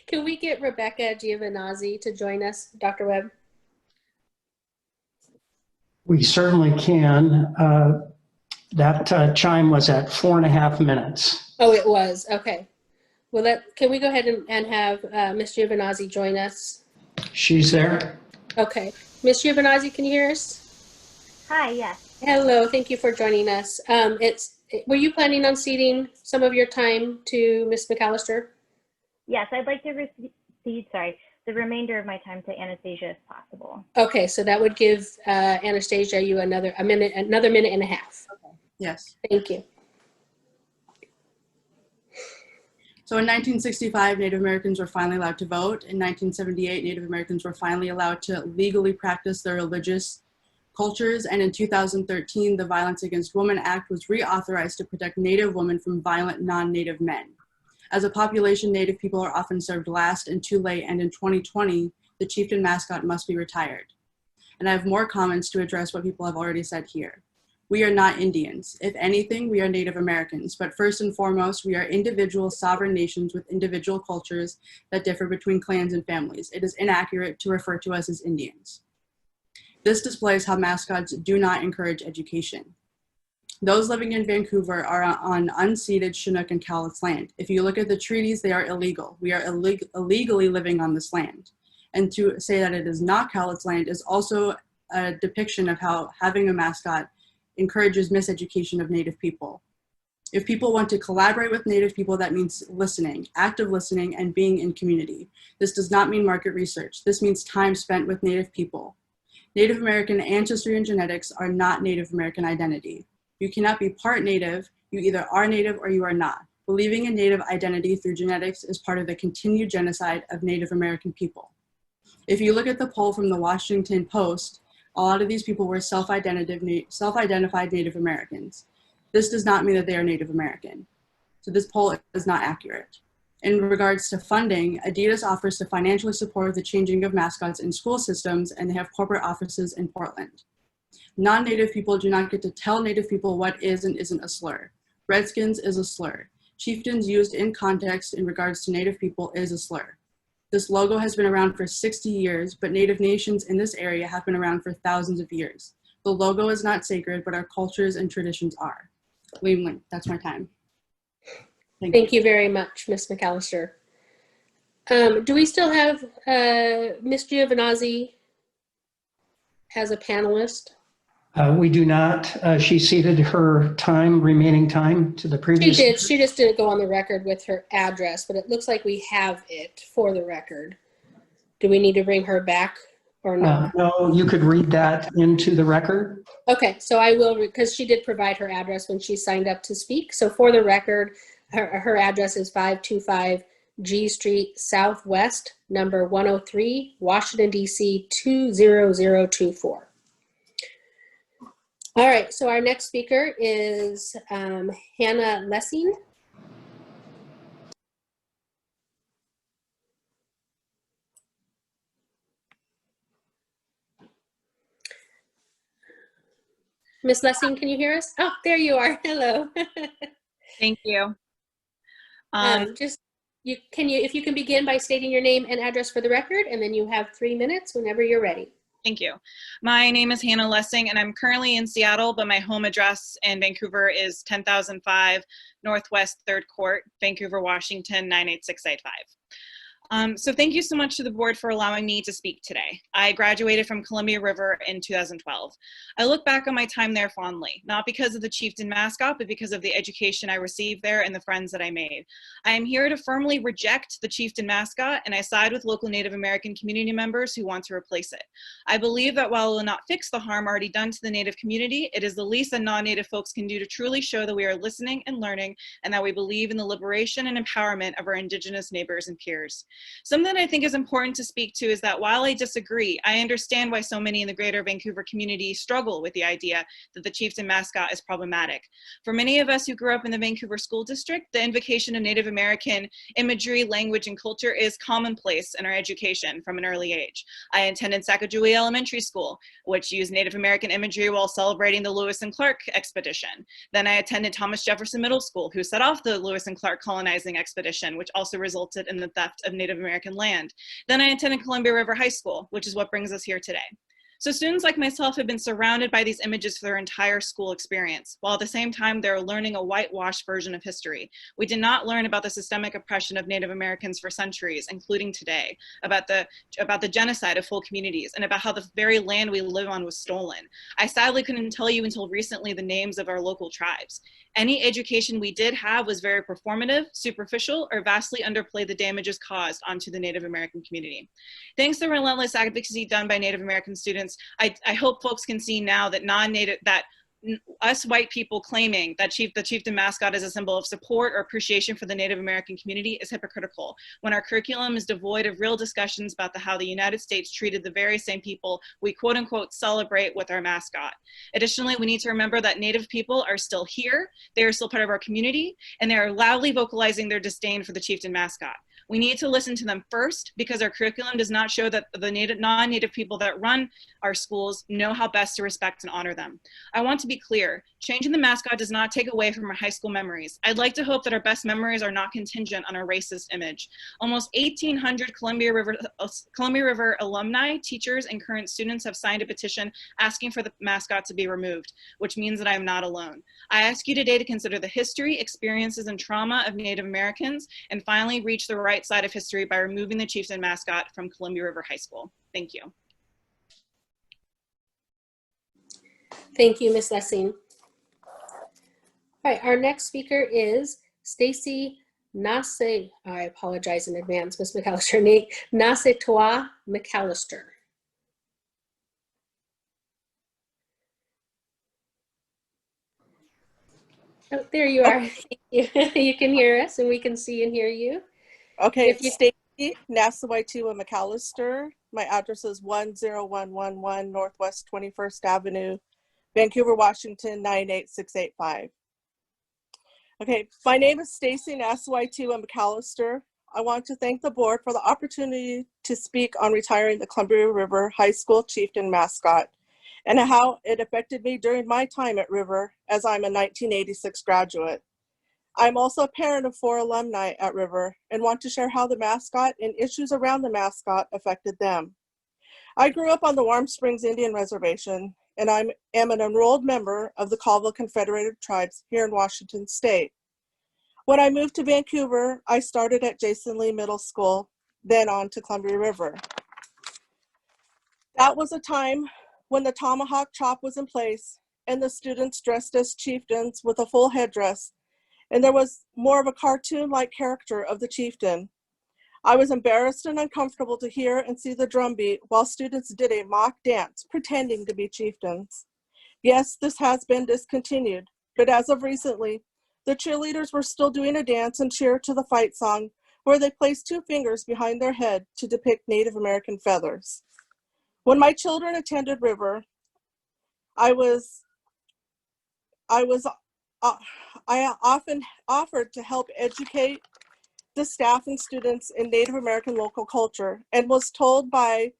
Can we get Rebecca Giovanazzi to join us, Dr. Webb? We certainly can. That chime was at 4.5 minutes. Oh, it was. Okay. Well, can we go ahead and have Ms. Giovanazzi join us? She's there. Okay. Ms. Giovanazzi, can you hear us? Hi, yes. Hello. Thank you for joining us. Were you planning on ceding some of your time to Ms. McAllister? Yes, I'd like to cede, the remainder of my time to Anastasia if possible. Okay, so that would give Anastasia you another minute and a half. Okay. Yes. Thank you. So in 1965, Native Americans were finally allowed to vote. In 1978, Native Americans were finally allowed to legally practice their religious cultures. And in 2013, the Violence Against Women Act was reauthorized to protect Native women from violent non-Native men. As a population, Native people are often served last and too late, and in 2020, the chieftain mascot must be retired. And I have more comments to address what people have already said here. We are not Indians. If anything, we are Native Americans, but first and foremost, we are individual sovereign nations with individual cultures that differ between clans and families. It is inaccurate to refer to us as Indians. This displays how mascots do not encourage education. Those living in Vancouver are on unceded Chinook and Cowlitz land. If you look at the treaties, they are illegal. We are illegally living on this land. And to say that it is not Cowlitz land is also a depiction of how having a mascot encourages miseducation of Native people. If people want to collaborate with Native people, that means listening, active listening, and being in community. This does not mean market research. This means time spent with Native people. Native American ancestry and genetics are not Native American identity. You cannot be part Native. You either are Native or you are not. Believing in Native identity through genetics is part of the continued genocide of Native American people. If you look at the poll from the Washington Post, a lot of these people were self-identified Native Americans. This does not mean that they are Native American. So this poll is not accurate. In regards to funding, Adidas offers to financially support the changing of mascots in school systems, and they have corporate offices in Portland. Non-Native people do not get to tell Native people what is and isn't a slur. Redskins is a slur. Chieftains used in context in regards to Native people is a slur. This logo has been around for 60 years, but Native nations in this area have been around for thousands of years. The logo is not sacred, but our cultures and traditions are. William Link, that's my time. Thank you very much, Ms. McAllister. Do we still have Ms. Giovinazzi as a panelist? We do not. She ceded her remaining time to the She previous. did. She just didn't go on the record with her address, but it looks like we have it for the record. Do we need to bring her back or not? No, you could read that into the record. Okay, so I will, because she did provide her address when she signed up to speak. So for the record, her address is 525 G Street Southwest, number 103, Washington, D.C. 20024. All right, so our next speaker is Hannah Lessing. Miss Lessing, can you hear us? Oh, there you are. Hello. Thank you. If you can begin by stating your name and address for the record, and then you have 3 minutes whenever you're ready. Thank you. My name is Hannah Lessing, and I'm currently in Seattle, but my home address in Vancouver is 10,005 Northwest 3rd Court, Vancouver, Washington, 98685. So thank you so much to the board for allowing me to speak today. I graduated from Columbia River in 2012. I look back on my time there fondly, not because of the chieftain mascot, but because of the education I received there and the friends that I made. I am here to firmly reject the chieftain mascot, and I side with local Native American community members who want to replace it. I believe that while it will not fix the harm already done to the Native community, it is the least that non-Native folks can do to truly show that we are listening and learning, and that we believe in the liberation and empowerment of our Indigenous neighbors and peers. Something that I think is important to speak to is that while I disagree, I understand why so many in the greater Vancouver community struggle with the idea that the chieftain mascot is problematic. For many of us who grew up in the Vancouver School District, the invocation of Native American imagery, language, and culture is commonplace in our education from an early age. I attended Sacagawea Elementary School, which used Native American imagery while celebrating the Lewis and Clark expedition. Then I attended Thomas Jefferson Middle School, who set off the Lewis and Clark colonizing expedition, which also resulted in the theft of Native American land. Then I attended Columbia River High School, which is what brings us here today. So students like myself have been surrounded by these images for their entire school experience, while at the same time they're learning a whitewashed version of history. We did not learn about the systemic oppression of Native Americans for centuries, including today, about the genocide of full communities, and about how the very land we live on was stolen. I sadly couldn't tell you until recently the names of our local tribes. Any education we did have was very performative, superficial, or vastly underplayed the damages caused onto the Native American community. Thanks to relentless advocacy done by Native American students, I hope folks can see now that us white people claiming that the chieftain mascot is a symbol of support or appreciation for the Native American community is hypocritical, when our curriculum is devoid of real discussions about how the United States treated the very same people we quote unquote celebrate with our mascot. Additionally, we need to remember that Native people are still here, they are still part of our community, and they are loudly vocalizing their disdain for the chieftain mascot. We need to listen to them first, because our curriculum does not show that the non-Native people that run our schools know how best to respect and honor them. I want to be clear, changing the mascot does not take away from our high school memories. I'd like to hope that our best memories are not contingent on our racist image. Almost 1,800 Columbia River alumni, teachers, and current students have signed a petition asking for the mascot to be removed, which means that I am not alone. I ask you today to consider the history, experiences, and trauma of Native Americans, and finally reach the right side of history by removing the chieftain mascot from Columbia River High School. Thank you. Thank you, Ms. Lessing. All right, our next speaker is Stacy Nase, I apologize in advance, Ms. McAllister, Nasetoa McAllister. Oh, there you are. You can hear us and we can see and hear you. Okay, it's Stacy Nasewaitua McAllister. My address is 10111 Northwest 21st Avenue, Vancouver, Washington, 98685. Okay, my name is Stacy Nasewaitua McAllister. I want to thank the board for the opportunity to speak on retiring the Columbia River High School chieftain mascot and how it affected me during my time at River, as I'm a 1986 graduate. I'm also a parent of 4 alumni at River and want to share how the mascot and issues around the mascot affected them. I grew up on the Warm Springs Indian Reservation, and I am an enrolled member of the Colville Confederated Tribes here in Washington State. When I moved to Vancouver, I started at Jason Lee Middle School, then on to Columbia River. That was a time when the tomahawk chop was in place and the students dressed as chieftains with a full headdress, and there was more of a cartoon-like character of the chieftain. I was embarrassed and uncomfortable to hear and see the drumbeat while students did a mock dance pretending to be chieftains. Yes, this has been discontinued, but as of recently, the cheerleaders were still doing a dance and cheer to the fight song where they placed 2 fingers behind their head to depict Native American feathers. When my children attended River, I often offered to help educate the staff and students in Native American local culture and was told by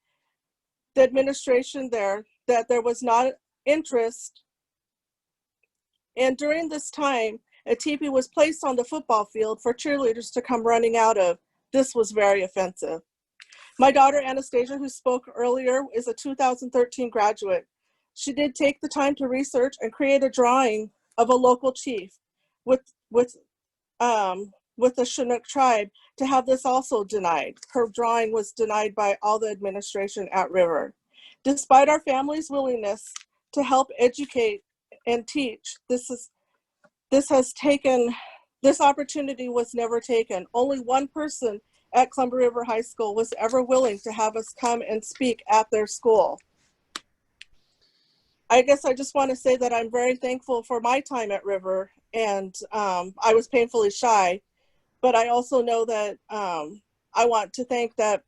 the administration there that there was not interest. And during this time, a teepee was placed on the football field for cheerleaders to come running out of. This was very offensive. My daughter Anastasia, who spoke earlier, is a 2013 graduate. She did take the time to research and create a drawing of a local chief with the Chinook tribe to have this also denied. Her drawing was denied by all the administration at River. Despite our family's willingness to help educate and teach, this opportunity was never taken. Only one person at Columbia River High School was ever willing to have us come and speak at their school. I guess I just want to say that I'm very thankful for my time at River, and I was painfully shy, but I also know that I want to think that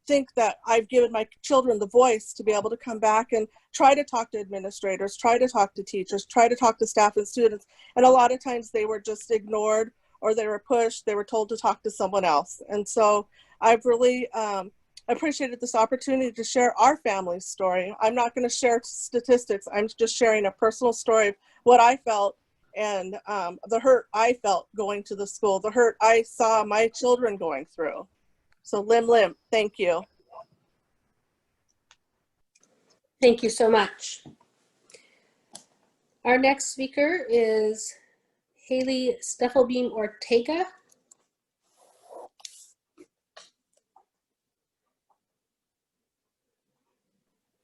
I've given my children the voice to be able to come back and try to talk to administrators, try to talk to teachers, try to talk to staff and students. And a lot of times they were just ignored or they were pushed, they were told to talk to someone else. And so I've really appreciated this opportunity to share our family's story. I'm not going to share statistics. I'm just sharing a personal story of what I felt and the hurt I felt going to the school, the hurt I saw my children going through. So Lim, thank you. Thank you so much. Our next speaker is Haley Stuffelbeam Ortega.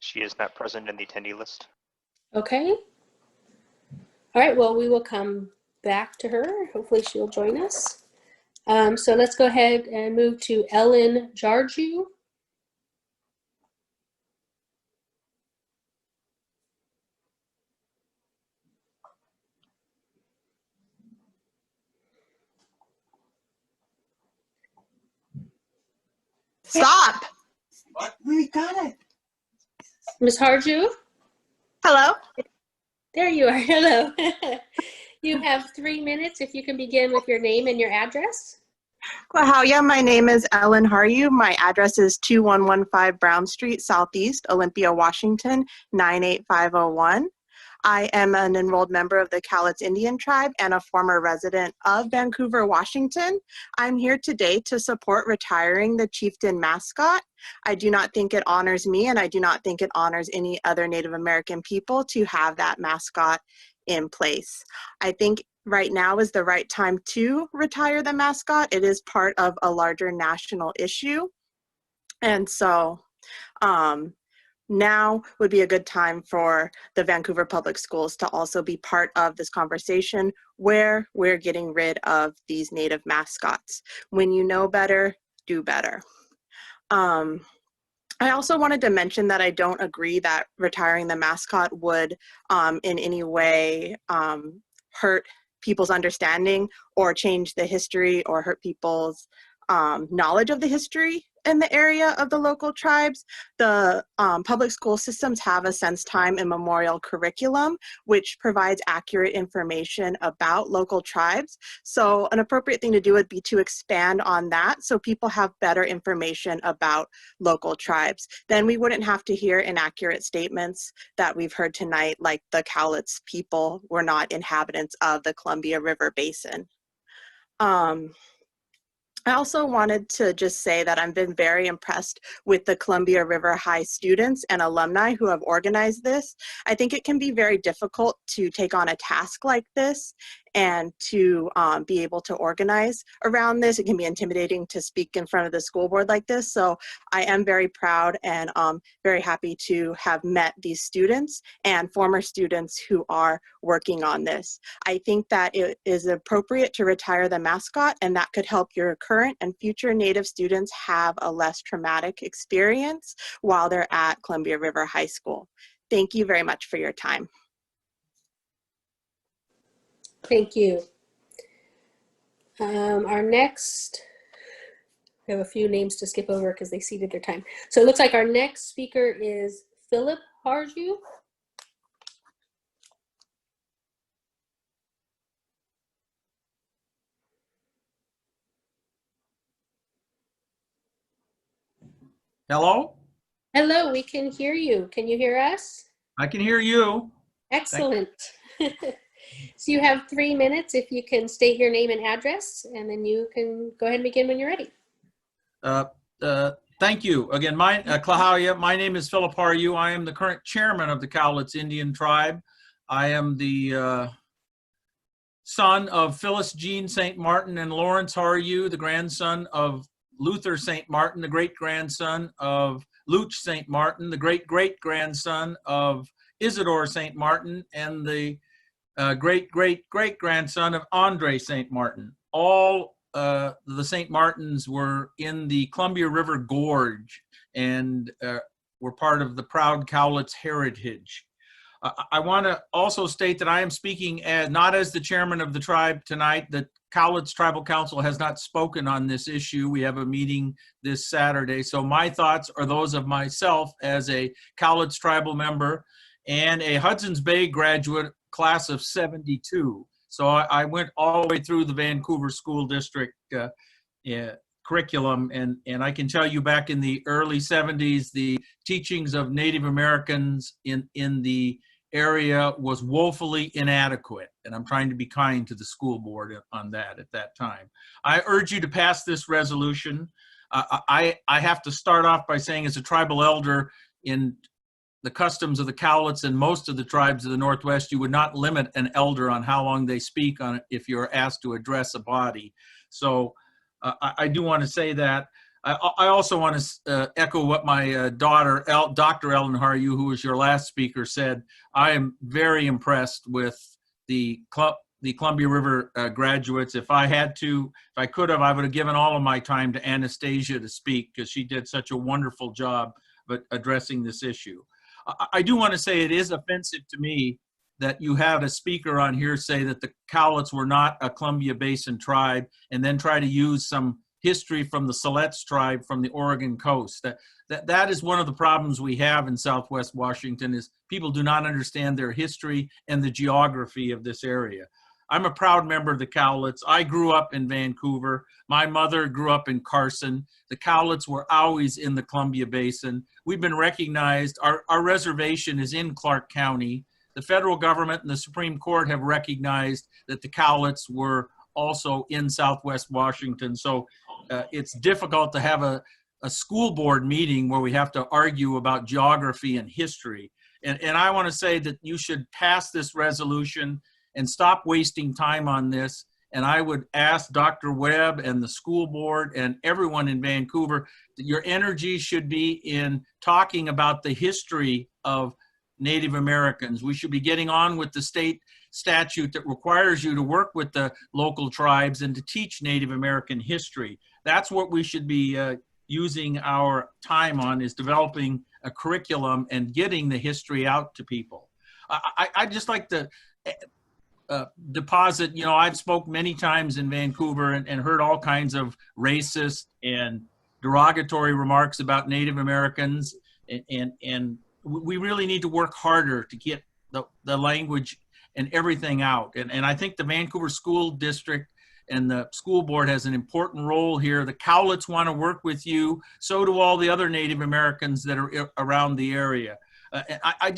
She is not present in the attendee list. Okay. All right, well, we will come back to her. Hopefully she'll join us. So let's go ahead and move to Ellen Harju. Stop. We got it. Ms. Harju? Hello. There you are. Hello. You have 3 minutes if you can begin with your name and your address. Yeah, my name is Ellen Harju. My address is 2115 Brown Street, Southeast, Olympia, Washington, 98501. I am an enrolled member of the Cowlitz Indian Tribe and a former resident of Vancouver, Washington. I'm here today to support retiring the chieftain mascot. I do not think it honors me, and I do not think it honors any other Native American people to have that mascot in place. I think right now is the right time to retire the mascot. It is part of a larger national issue. And so now would be a good time for the Vancouver Public Schools to also be part of this conversation where we're getting rid of these Native mascots. When you know better, do better. I also wanted to mention that I don't agree that retiring the mascot would in any way hurt people's understanding or change the history or hurt people's knowledge of the history in the area of the local tribes. The public school systems have a since time immemorial curriculum, which provides accurate information about local tribes. So an appropriate thing to do would be to expand on that so people have better information about local tribes. Then we wouldn't have to hear inaccurate statements that we've heard tonight, like the Cowlitz people were not inhabitants of the Columbia River Basin. I also wanted to just say that I've been very impressed with the Columbia River High students and alumni who have organized this. I think it can be very difficult to take on a task like this and to be able to organize around this. It can be intimidating to speak in front of the school board like this. So I am very proud and very happy to have met these students and former students who are working on this. I think that it is appropriate to retire the mascot, and that could help your current and future Native students have a less traumatic experience while they're at Columbia River High School. Thank you very much for your time. Thank you. Our next, we have a few names to skip over because they ceded their time. So it looks like our next speaker is Philip Harju. Hello? Hello, we can hear you. Can you hear us? I can hear you. Excellent. So you have 3 minutes if you can state your name and address, and then you can go ahead and begin when you're ready. Thank you. Again, Klahowya, my name is Philip Harju. I am the current chairman of the Cowlitz Indian Tribe. I am the son of Phyllis Jean St. Martin and Lawrence Harju, the grandson of Luther St. Martin, the great-grandson of Luch St. Martin, the great-great-grandson of Isidore St. Martin, and the great-great-great-grandson of Andre St. Martin. All the St. Martins were in the Columbia River Gorge and were part of the proud Cowlitz heritage. I want to also state that I am speaking not as the chairman of the tribe tonight. The Cowlitz Tribal Council has not spoken on this issue. We have a meeting this Saturday. So my thoughts are those of myself as a Cowlitz tribal member and a Hudson's Bay graduate, class of 72. So I went all the way through the Vancouver School District curriculum, and I can tell you back in the early 70s, the teachings of Native Americans in the area was woefully inadequate, and I'm trying to be kind to the school board on that at that time. I urge you to pass this resolution. I have to start off by saying, as a tribal elder, in the customs of the Cowlitz and most of the tribes of the Northwest, you would not limit an elder on how long they speak on it if you're asked to address a body. So I do want to say that. I also want to echo what my daughter, Dr. Ellen Harju, who was your last speaker, said. I am very impressed with the Columbia River graduates. If I could have, I would have given all of my time to Anastasia to speak, because she did such a wonderful job of addressing this issue. I do want to say it is offensive to me that you have a speaker on here say that the Cowlitz were not a Columbia Basin tribe, and then try to use some history from the Siletz tribe from the Oregon coast. That is one of the problems we have in Southwest Washington, is people do not understand their history and the geography of this area. I'm a proud member of the Cowlitz. I grew up in Vancouver. My mother grew up in Carson. The Cowlitz were always in the Columbia Basin. We've been recognized. Our reservation is in Clark County. The federal government and the Supreme Court have recognized that the Cowlitz were also in Southwest Washington. So it's difficult to have a school board meeting where we have to argue about geography and history. And I want to say that you should pass this resolution and stop wasting time on this. And I would ask Dr. Webb and the school board and everyone in Vancouver that your energy should be in talking about the history of Native Americans. We should be getting on with the state statute that requires you to work with the local tribes and to teach Native American history. That's what we should be using our time on, is developing a curriculum and getting the history out to people. I'd just like to deposit, I've spoke many times in Vancouver and heard all kinds of racist and derogatory remarks about Native Americans, and we really need to work harder to get the language and everything out. And I think the Vancouver School District and the school board has an important role here. The Cowlitz want to work with you. So do all the other Native Americans that are around the area. I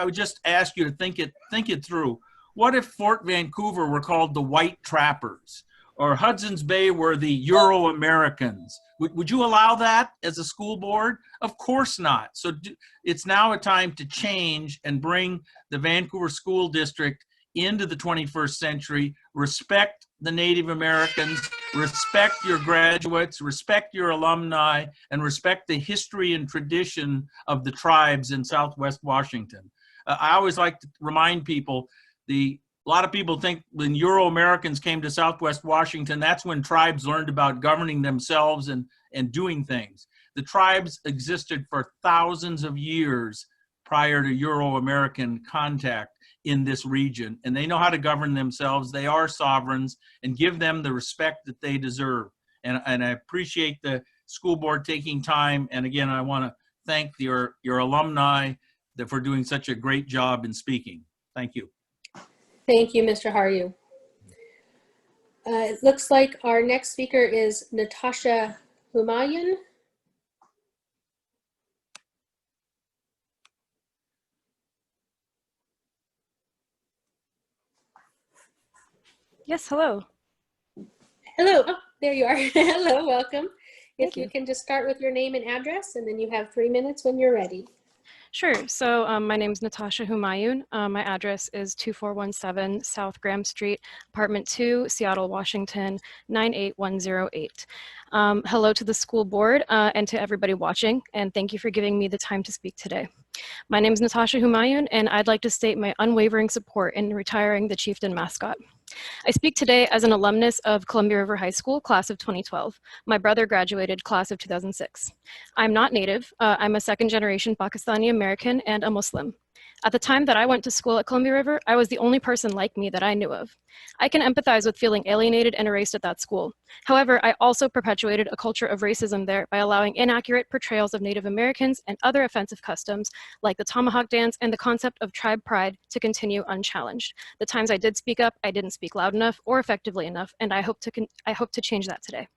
would just ask you to think it through. What if Fort Vancouver were called the White Trappers? or Hudson's Bay were the Euro-Americans. Would you allow that as a school board? Of course not. So it's now a time to change and bring the Vancouver School District into the 21st century, respect the Native Americans, respect your graduates, respect your alumni, and respect the history and tradition of the tribes in Southwest Washington. I always like to remind people, a lot of people think when Euro-Americans came to Southwest Washington, that's when tribes learned about governing themselves and doing things. The tribes existed for thousands of years prior to Euro-American contact in this region, and they know how to govern themselves. They are sovereigns, and give them the respect that they deserve. And I appreciate the school board taking time. And again, I want to thank your alumni for doing such a great job in speaking. Thank you. Thank you, Mr. Harju. It looks like our next speaker is Natasha Humayun. Yes, hello. Hello. Oh, there you are. Hello, welcome. If Thank you you. can just start with your name and address, and then you have 3 minutes when you're ready. Sure. So my name is Natasha Humayun. My address is 2417 South Graham Street, Apartment 2, Seattle, Washington, 98108. Hello to the school board and to everybody watching, and thank you for giving me the time to speak today. My name is Natasha Humayun, and I'd like to state my unwavering support in retiring the chieftain mascot. I speak today as an alumnus of Columbia River High School, class of 2012. My brother graduated class of 2006. I'm not Native. I'm a second-generation Pakistani American and a Muslim. At the time that I went to school at Columbia River, I was the only person like me that I knew of. I can empathize with feeling alienated and erased at that school. However, I also perpetuated a culture of racism there by allowing inaccurate portrayals of Native Americans and other offensive customs like the tomahawk dance and the concept of tribe pride to continue unchallenged. The times I did speak up, I didn't speak loud enough or effectively enough, and I hope to change that today.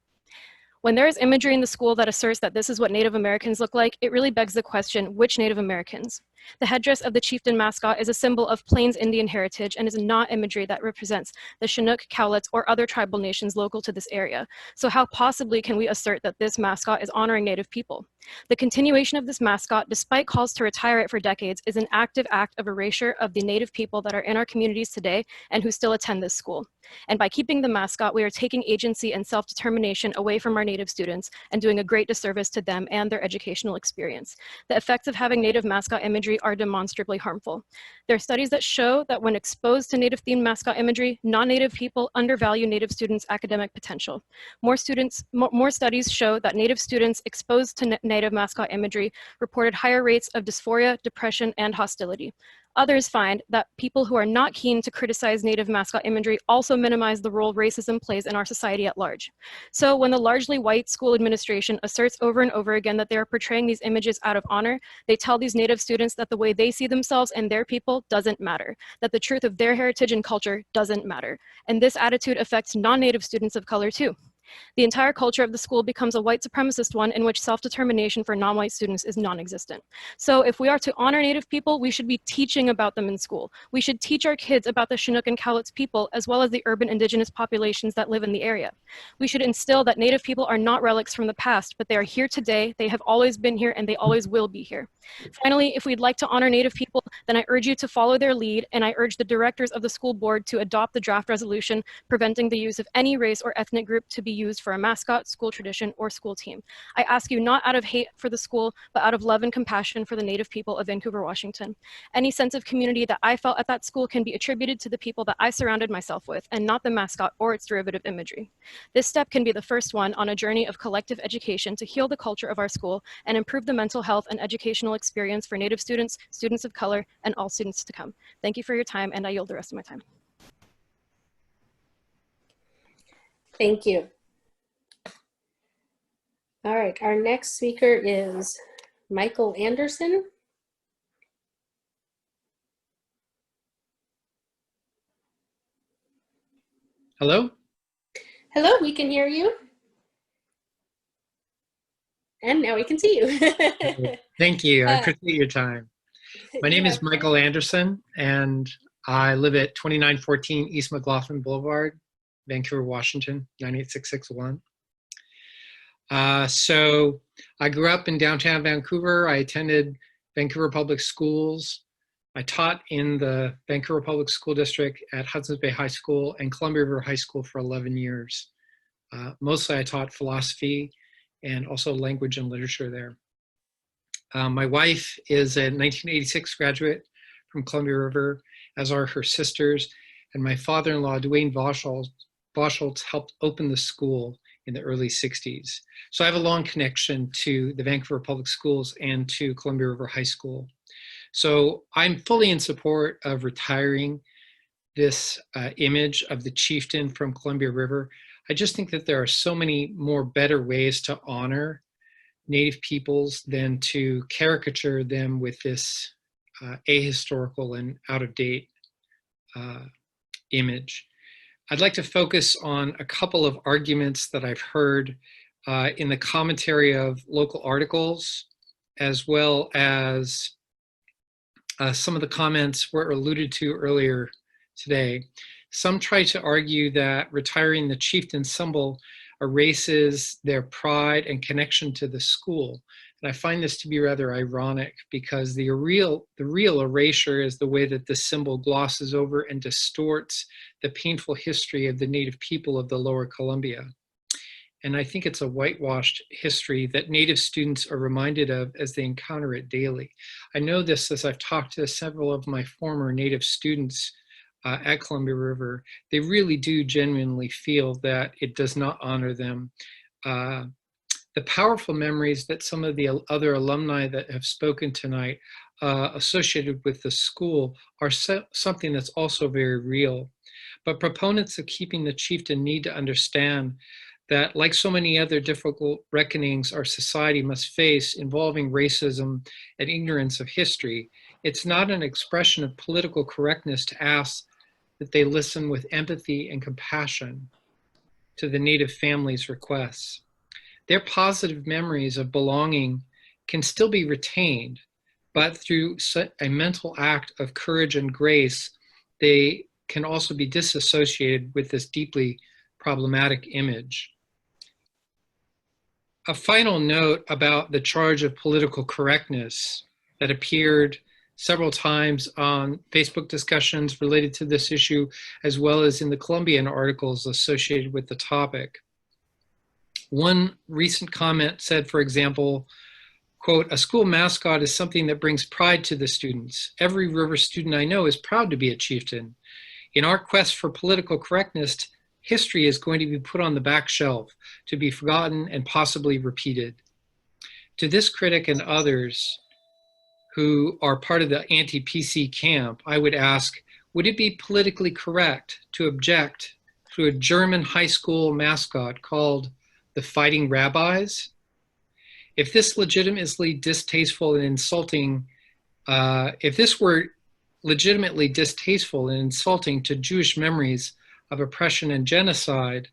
When there is imagery in the school that asserts that this is what Native Americans look like, it really begs the question, which Native Americans? The headdress of the chieftain mascot is a symbol of Plains Indian heritage and is not imagery that represents the Chinook, Cowlitz, or other tribal nations local to this area. So how possibly can we assert that this mascot is honoring Native people? The continuation of this mascot, despite calls to retire it for decades, is an active act of erasure of the Native people that are in our communities today and who still attend this school. And by keeping the mascot, we are taking agency and self-determination away from our Native students and doing a great disservice to them and their educational experience. The effects of having Native mascot imagery are demonstrably harmful. There are studies that show that when exposed to Native-themed mascot imagery, non-Native people undervalue Native students' academic potential. More studies show that Native students exposed to Native mascot imagery reported higher rates of dysphoria, depression, and hostility. Others find that people who are not keen to criticize Native mascot imagery also minimize the role racism plays in our society at large. So when the largely white school administration asserts over and over again that they are portraying these images out of honor, they tell these Native students that the way they see themselves and their people doesn't matter, that the truth of their heritage and culture doesn't matter. And this attitude affects non-Native students of color too. The entire culture of the school becomes a white supremacist one in which self-determination for non-white students is non-existent. So if we are to honor Native people, we should be teaching about them in school. We should teach our kids about the Chinook and Cowlitz people, as well as the urban indigenous populations that live in the area. We should instill that Native people are not relics from the past, but they are here today, they have always been here, and they always will be here. Finally, if we'd like to honor Native people, then I urge you to follow their lead, and I urge the directors of the school board to adopt the draft resolution preventing the use of any race or ethnic group to be used for a mascot, school tradition, or school team. I ask you not out of hate for the school, but out of love and compassion for the Native people of Vancouver, Washington. Any sense of community that I felt at that school can be attributed to the people that I surrounded myself with, and not the mascot or its derivative imagery. This step can be the first one on a journey of collective education to heal the culture of our school and improve the mental health and educational experience for Native students, students of color, and all students to come. Thank you for your time, and I yield the rest of my time. Thank you. All right, our next speaker is Michael Anderson. Hello? Hello, we can hear you. And now we can see you. Thank you. I appreciate your time. My name is Michael Anderson, and I live at 2914 East McLaughlin Boulevard, Vancouver, Washington, 98661. So I grew up in downtown Vancouver. I attended Vancouver Public Schools. I taught in the Vancouver Public School District at Hudson's Bay High School and Columbia River High School for 11 years. Mostly I taught philosophy and also language and literature there. My wife is a 1986 graduate from Columbia River, as are her sisters, and my father-in-law, Dwayne Boschholtz, helped open the school in the early 60s. So I have a long connection to the Vancouver Public Schools and to Columbia River High School. So I'm fully in support of retiring this image of the chieftain from Columbia River. I just think that there are so many more better ways to honor Native peoples than to caricature them with this ahistorical and out-of-date image. I'd like to focus on a couple of arguments that I've heard in the commentary of local articles, as well as some of the comments were alluded to earlier today. Some try to argue that retiring the chieftain symbol erases their pride and connection to the school. And I find this to be rather ironic, because the real erasure is the way that the symbol glosses over and distorts the painful history of the Native people of the Lower Columbia. And I think it's a whitewashed history that Native students are reminded of as they encounter it daily. I know this as I've talked to several of my former Native students at Columbia River. They really do genuinely feel that it does not honor them. The powerful memories that some of the other alumni that have spoken tonight associated with the school are something that's also very real. But proponents of keeping the chieftain need to understand that, like so many other difficult reckonings our society must face involving racism and ignorance of history, it's not an expression of political correctness to ask that they listen with empathy and compassion to the Native families' requests. Their positive memories of belonging can still be retained, but through a mental act of courage and grace, they can also be disassociated with this deeply problematic image. A final note about the charge of political correctness that appeared several times on Facebook discussions related to this issue, as well as in the Columbian articles associated with the topic. One recent comment said, for example, quote, "A school mascot is something that brings pride to the students. Every River student I know is proud to be a chieftain. In our quest for political correctness, history is going to be put on the back shelf to be forgotten and possibly repeated." To this critic and others who are part of the anti-PC camp, I would ask, would it be politically correct to object to a German high school mascot called the Fighting Rabbis? If this legitimately distasteful and insulting, if this were legitimately distasteful and insulting to Jewish memories of oppression and genocide,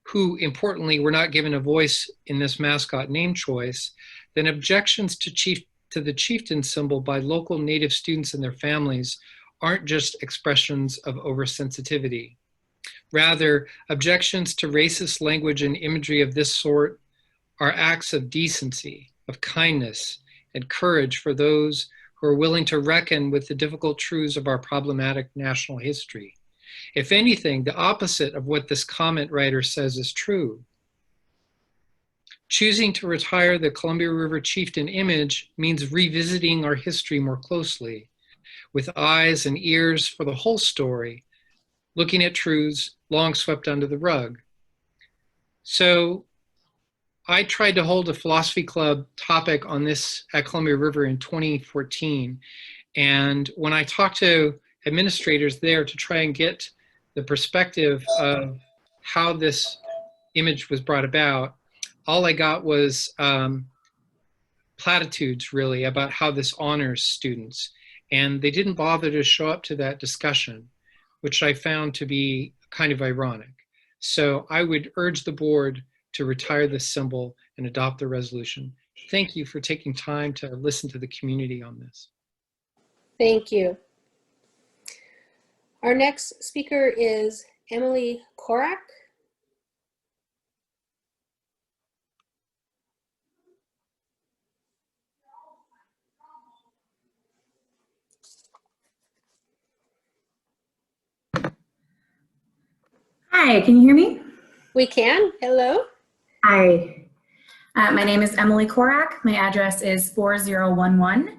who importantly were not given a voice in this mascot name choice, then objections to the chieftain symbol by local Native students and their families aren't just expressions of oversensitivity. Rather, objections to racist language and imagery of this sort are acts of decency, of kindness, and courage for those who are willing to reckon with the difficult truths of our problematic national history. If anything, the opposite of what this comment writer says is true. Choosing to retire the Columbia River chieftain image means revisiting our history more closely, with eyes and ears for the whole story, looking at truths long swept under the rug. So I tried to hold a philosophy club topic on this at Columbia River in 2014. And when I talked to administrators there to try and get the perspective of how this image was brought about, all I got was platitudes, really, about how this honors students. And they didn't bother to show up to that discussion, which I found to be kind of ironic. So I would urge the board to retire this symbol and adopt the resolution. Thank you for taking time to listen to the community on this. Thank you. Our next speaker is Emily Korak. Hi, can you hear me? We can. Hello. Hi. My name is Emily Korak. My address is 4011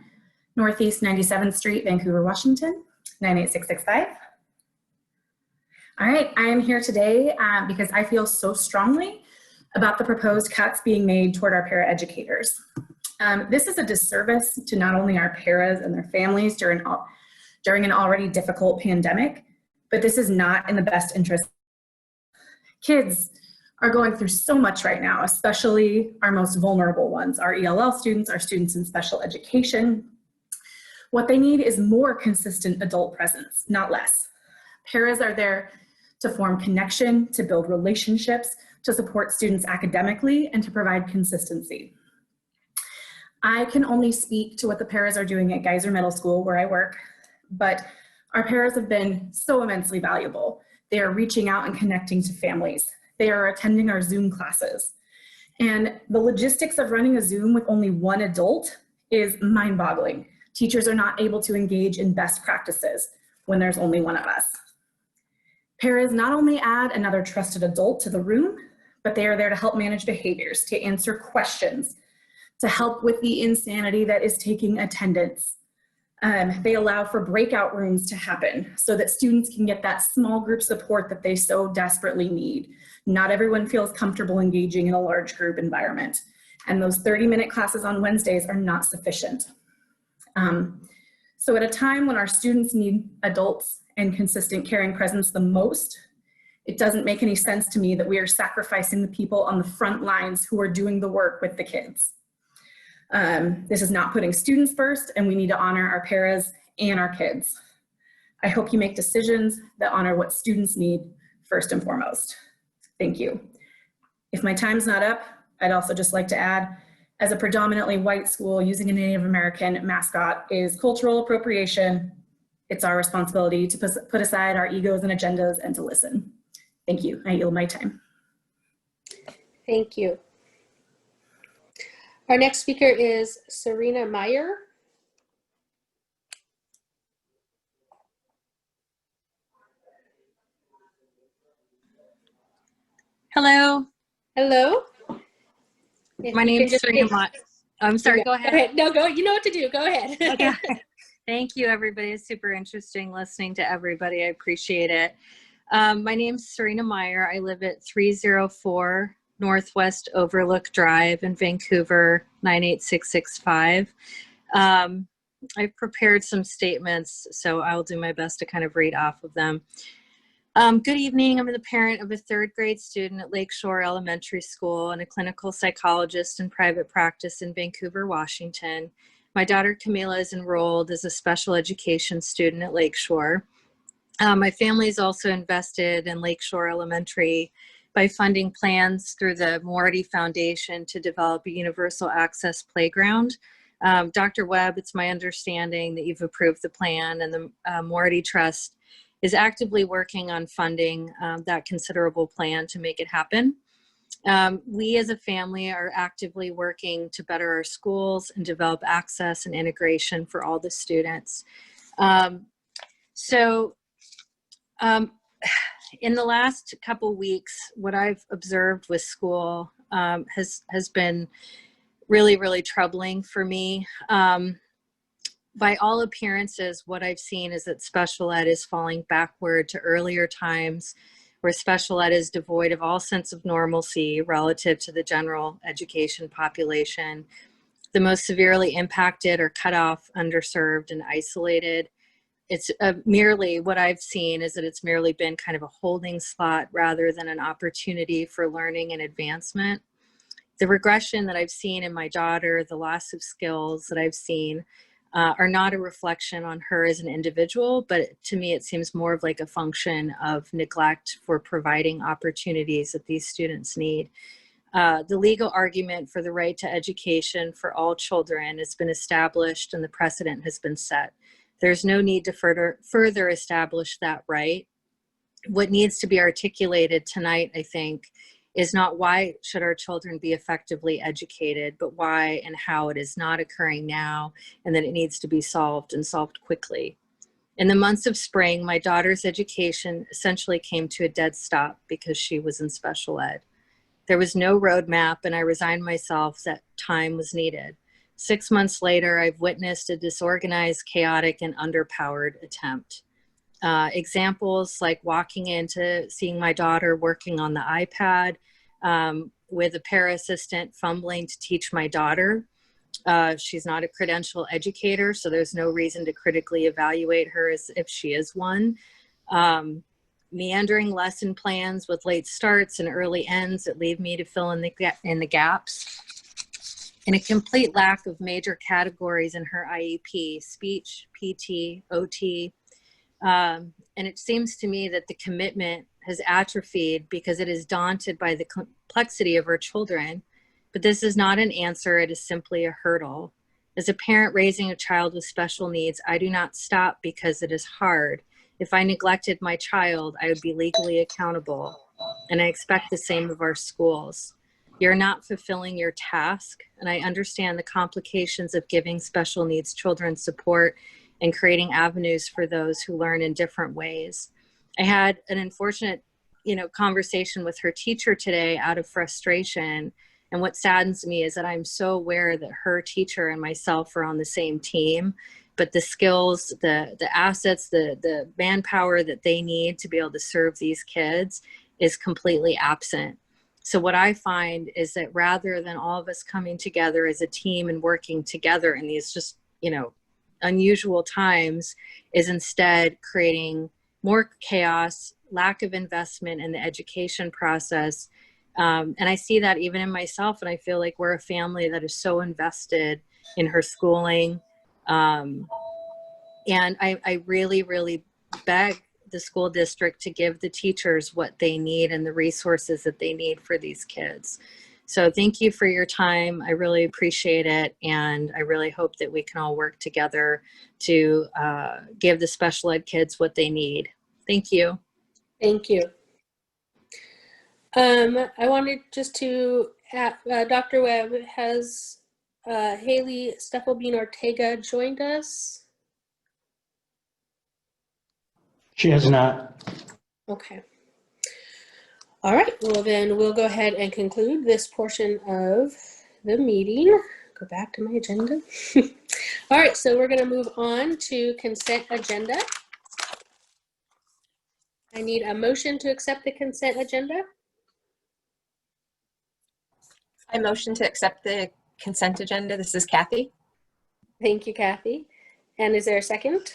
Northeast 97th Street, Vancouver, Washington, 98665. All right, I am here today because I feel so strongly about the proposed cuts being made toward our paraeducators. This is a disservice to not only our paras and their families during an already difficult pandemic, but this is not in the best interest. Kids are going through so much right now, especially our most vulnerable ones, our ELL students, our students in special education. What they need is more consistent adult presence, not less. Paras are there to form connection, to build relationships, to support students academically, and to provide consistency. I can only speak to what the paras are doing at Geyser Middle School, where I work, but our paras have been so immensely valuable. They are reaching out and connecting to families. They are attending our Zoom classes. And the logistics of running a Zoom with only one adult is mind-boggling. Teachers are not able to engage in best practices when there's only one of us. Paras not only add another trusted adult to the room, but they are there to help manage behaviors, to answer questions, to help with the insanity that is taking attendance. They allow for breakout rooms to happen so that students can get that small group support that they so desperately need. Not everyone feels comfortable engaging in a large group environment, and those 30-minute classes on Wednesdays are not sufficient. So at a time when our students need adults and consistent caring presence the most, it doesn't make any sense to me that we are sacrificing the people on the front lines who are doing the work with the kids. This is not putting students first, and we need to honor our paras and our kids. I hope you make decisions that honor what students need first and foremost. Thank you. If my time's not up, I'd also just like to add, as a predominantly white school, using a Native American mascot is cultural appropriation. It's our responsibility to put aside our egos and agendas and to listen. Thank you. I yield my time. Thank you. Our next speaker is Serena Meyer. Hello. Hello. My name is Serena Meyer. I'm sorry, go ahead. Go ahead. No, go. You know what to do. Go ahead. Okay. Thank you, everybody. It's super interesting listening to everybody. I appreciate it. My name's Serena Meyer. I live at 304 Northwest Overlook Drive in Vancouver, 98665. I've prepared some statements, so I'll do my best to kind of read off of them. Good evening. I'm the parent of a third grade student at Lakeshore Elementary School and a clinical psychologist in private practice in Vancouver, Washington. My daughter Camila is enrolled as a special education student at Lakeshore. My family is also invested in Lakeshore Elementary by funding plans through the Moority Foundation to develop a universal access playground. Dr. Webb, it's my understanding that you've approved the plan, and the Moority Trust is actively working on funding that considerable plan to make it happen. We as a family are actively working to better our schools and develop access and integration for all the students. In the last couple weeks, what I've observed with school has been really, really troubling for me. By all appearances, what I've seen is that special ed is falling backward to earlier times where special ed is devoid of all sense of normalcy relative to the general education population. The most severely impacted are cut off, underserved, and isolated. It's merely, what I've seen is that it's merely been kind of a holding spot rather than an opportunity for learning and advancement. The regression that I've seen in my daughter, the loss of skills that I've seen, are not a reflection on her as an individual, but to me it seems more of like a function of neglect for providing opportunities that these students need. The legal argument for the right to education for all children has been established and the precedent has been set. There's no need to further establish that right. what needs to be articulated tonight, I think, is not why should our children be effectively educated, but why and how it is not occurring now, and that it needs to be solved and solved quickly. In the months of spring, my daughter's education essentially came to a dead stop because she was in special ed. There was no roadmap, and I resigned myself that time was needed. 6 months later, I've witnessed a disorganized, chaotic, and underpowered attempt. Examples like walking into seeing my daughter working on the iPad with a para assistant fumbling to teach my daughter. She's not a credential educator, so there's no reason to critically evaluate her as if she is one. Meandering lesson plans with late starts and early ends that leave me to fill in the gaps. And a complete lack of major categories in her IEP, speech, PT, OT. And it seems to me that the commitment has atrophied because it is daunted by the complexity of our children. But this is not an answer, it is simply a hurdle. As a parent raising a child with special needs, I do not stop because it is hard. If I neglected my child, I would be legally accountable. And I expect the same of our schools. You're not fulfilling your task, and I understand the complications of giving special needs children support and creating avenues for those who learn in different ways. I had an unfortunate, conversation with her teacher today out of frustration. And what saddens me is that I'm so aware that her teacher and myself are on the same team, but the skills, the assets, the manpower that they need to be able to serve these kids is completely absent. So what I find is that rather than all of us coming together as a team and working together in these just, unusual times, is instead creating more chaos, lack of investment in the education process. And I see that even in myself, and I feel like we're a family that is so invested in her schooling. And I really, really beg the school district to give the teachers what they need and the resources that they need for these kids. So thank you for your time. I really appreciate it. And I really hope that we can all work together to give the special ed kids what they need. Thank you. Thank you. I wanted just to, Dr. Webb, has Haley Steffelbein Ortega joined us? She has not. Okay. All right, well then we'll go ahead and conclude this portion of the meeting. Go back to my agenda. All right, so we're gonna move on to consent agenda. I need a motion to accept the consent agenda. I motion to accept the consent agenda. This is Kathy. Thank you, Kathy. And is there a second?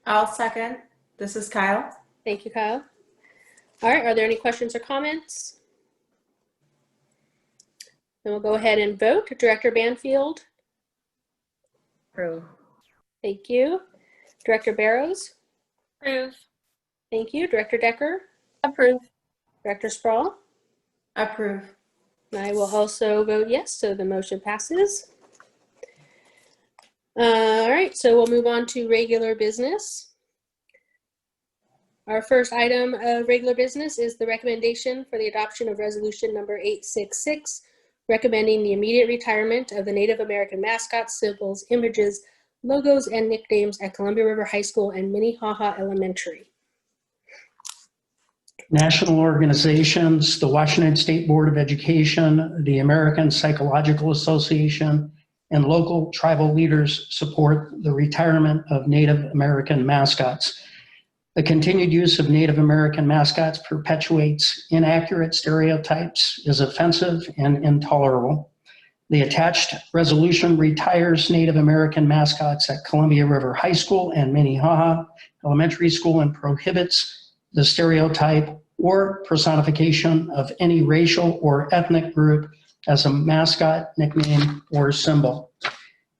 I'll second. This is Kyle. Thank you, Kyle. All right, are there any questions or comments? Then we'll go ahead and vote. Director Banfield? Approve. Thank you. Director Barrows? Approve. Thank you. Director Decker? Approve. Director Sproul? Approve. And I will also vote yes, so the motion passes. All right, so we'll move on to regular business. Our first item of regular business is the recommendation for the adoption of resolution number 866, recommending the immediate retirement of the Native American mascots, symbols, images, logos, and nicknames at Columbia River High School and Minnehaha Elementary. National organizations, the Washington State Board of Education, the American Psychological Association, and local tribal leaders support the retirement of Native American mascots. The continued use of Native American mascots perpetuates inaccurate stereotypes, is offensive and intolerable. The attached resolution retires Native American mascots at Columbia River High School and Minnehaha Elementary School and prohibits the stereotype or personification of any racial or ethnic group as a mascot, nickname, or symbol.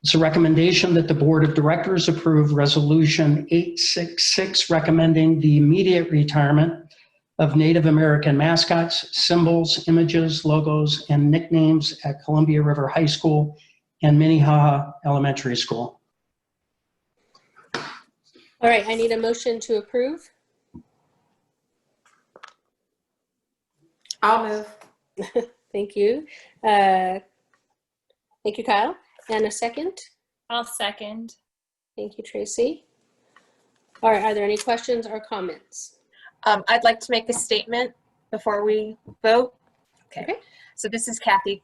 It's a recommendation that the Board of Directors approve Resolution 866, recommending the immediate retirement of Native American mascots, symbols, images, logos, and nicknames at Columbia River High School and Minnehaha Elementary School. All right, I need a motion to approve. I'll move. Thank you. Thank you, Kyle. And a second? I'll second. Thank you, Tracy. All right, are there any questions or comments? I'd like to make a statement before we vote. Okay. So this is Kathy.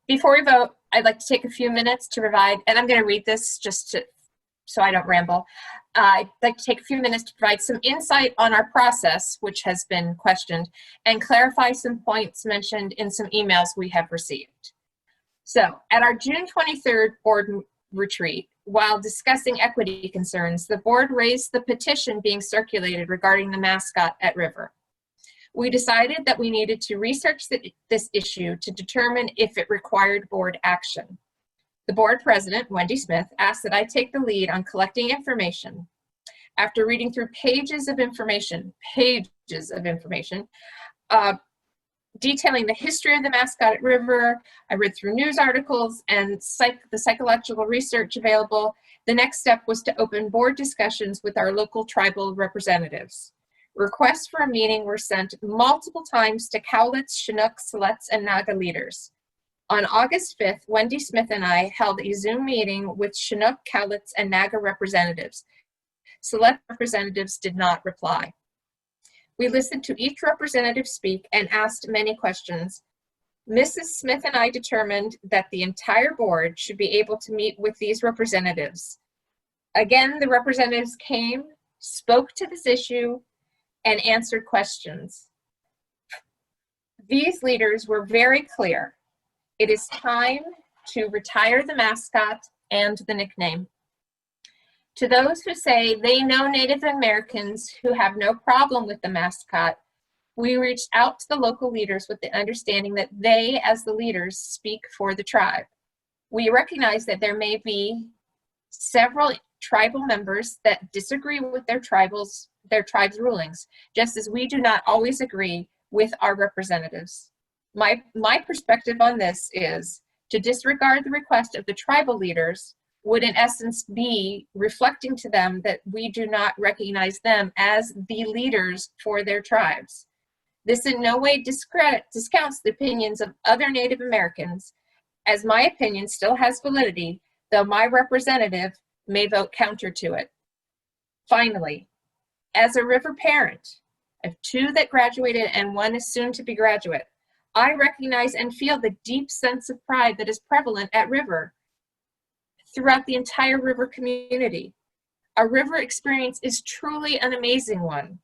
Before we vote, I'd like to take a few minutes to provide, and I'm going to read this just so I don't ramble. I'd like to take a few minutes to provide some insight on our process, which has been questioned, and clarify some points mentioned in some emails we have received. So at our June 23rd board retreat, while discussing equity concerns, the board raised the petition being circulated regarding the mascot at River. We decided that we needed to research this issue to determine if it required board action. The board president, Wendy Smith, asked that I take the lead on collecting information. After reading through pages of information, detailing the history of the mascot at River, I read through news articles and the psychological research available. The next step was to open board discussions with our local tribal representatives. Requests for a meeting were sent multiple times to Cowlitz, Chinook, Siletz, and Naga leaders. On August 5th, Wendy Smith and I held a Zoom meeting with Chinook, Cowlitz, and Naga representatives. Select representatives did not reply. We listened to each representative speak and asked many questions. Mrs. Smith and I determined that the entire board should be able to meet with these representatives. Again, the representatives came, spoke to this issue, and answered questions. These leaders were very clear. It is time to retire the mascot and the nickname. To those who say they know Native Americans who have no problem with the mascot, we reached out to the local leaders with the understanding that they, as the leaders, speak for the tribe. We recognize that there may be several tribal members that disagree with their tribe's rulings, just as we do not always agree with our representatives. My perspective on this is to disregard the request of the tribal leaders would in essence be reflecting to them that we do not recognize them as the leaders for their tribes. This in no way discounts the opinions of other Native Americans, as my opinion still has validity, though my representative may vote counter to it. Finally, as a River parent, I have 2 that graduated and 1 is soon to be graduate, I recognize and feel the deep sense of pride that is prevalent at River throughout the entire River community. Our River experience is truly an amazing one.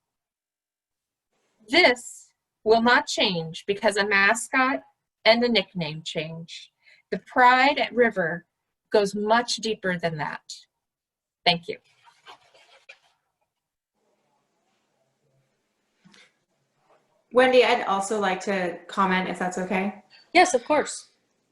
This will not change because a mascot and a nickname change. The pride at River goes much deeper than that. Thank you. Wendy, I'd also like to comment if that's okay. Yes, of course.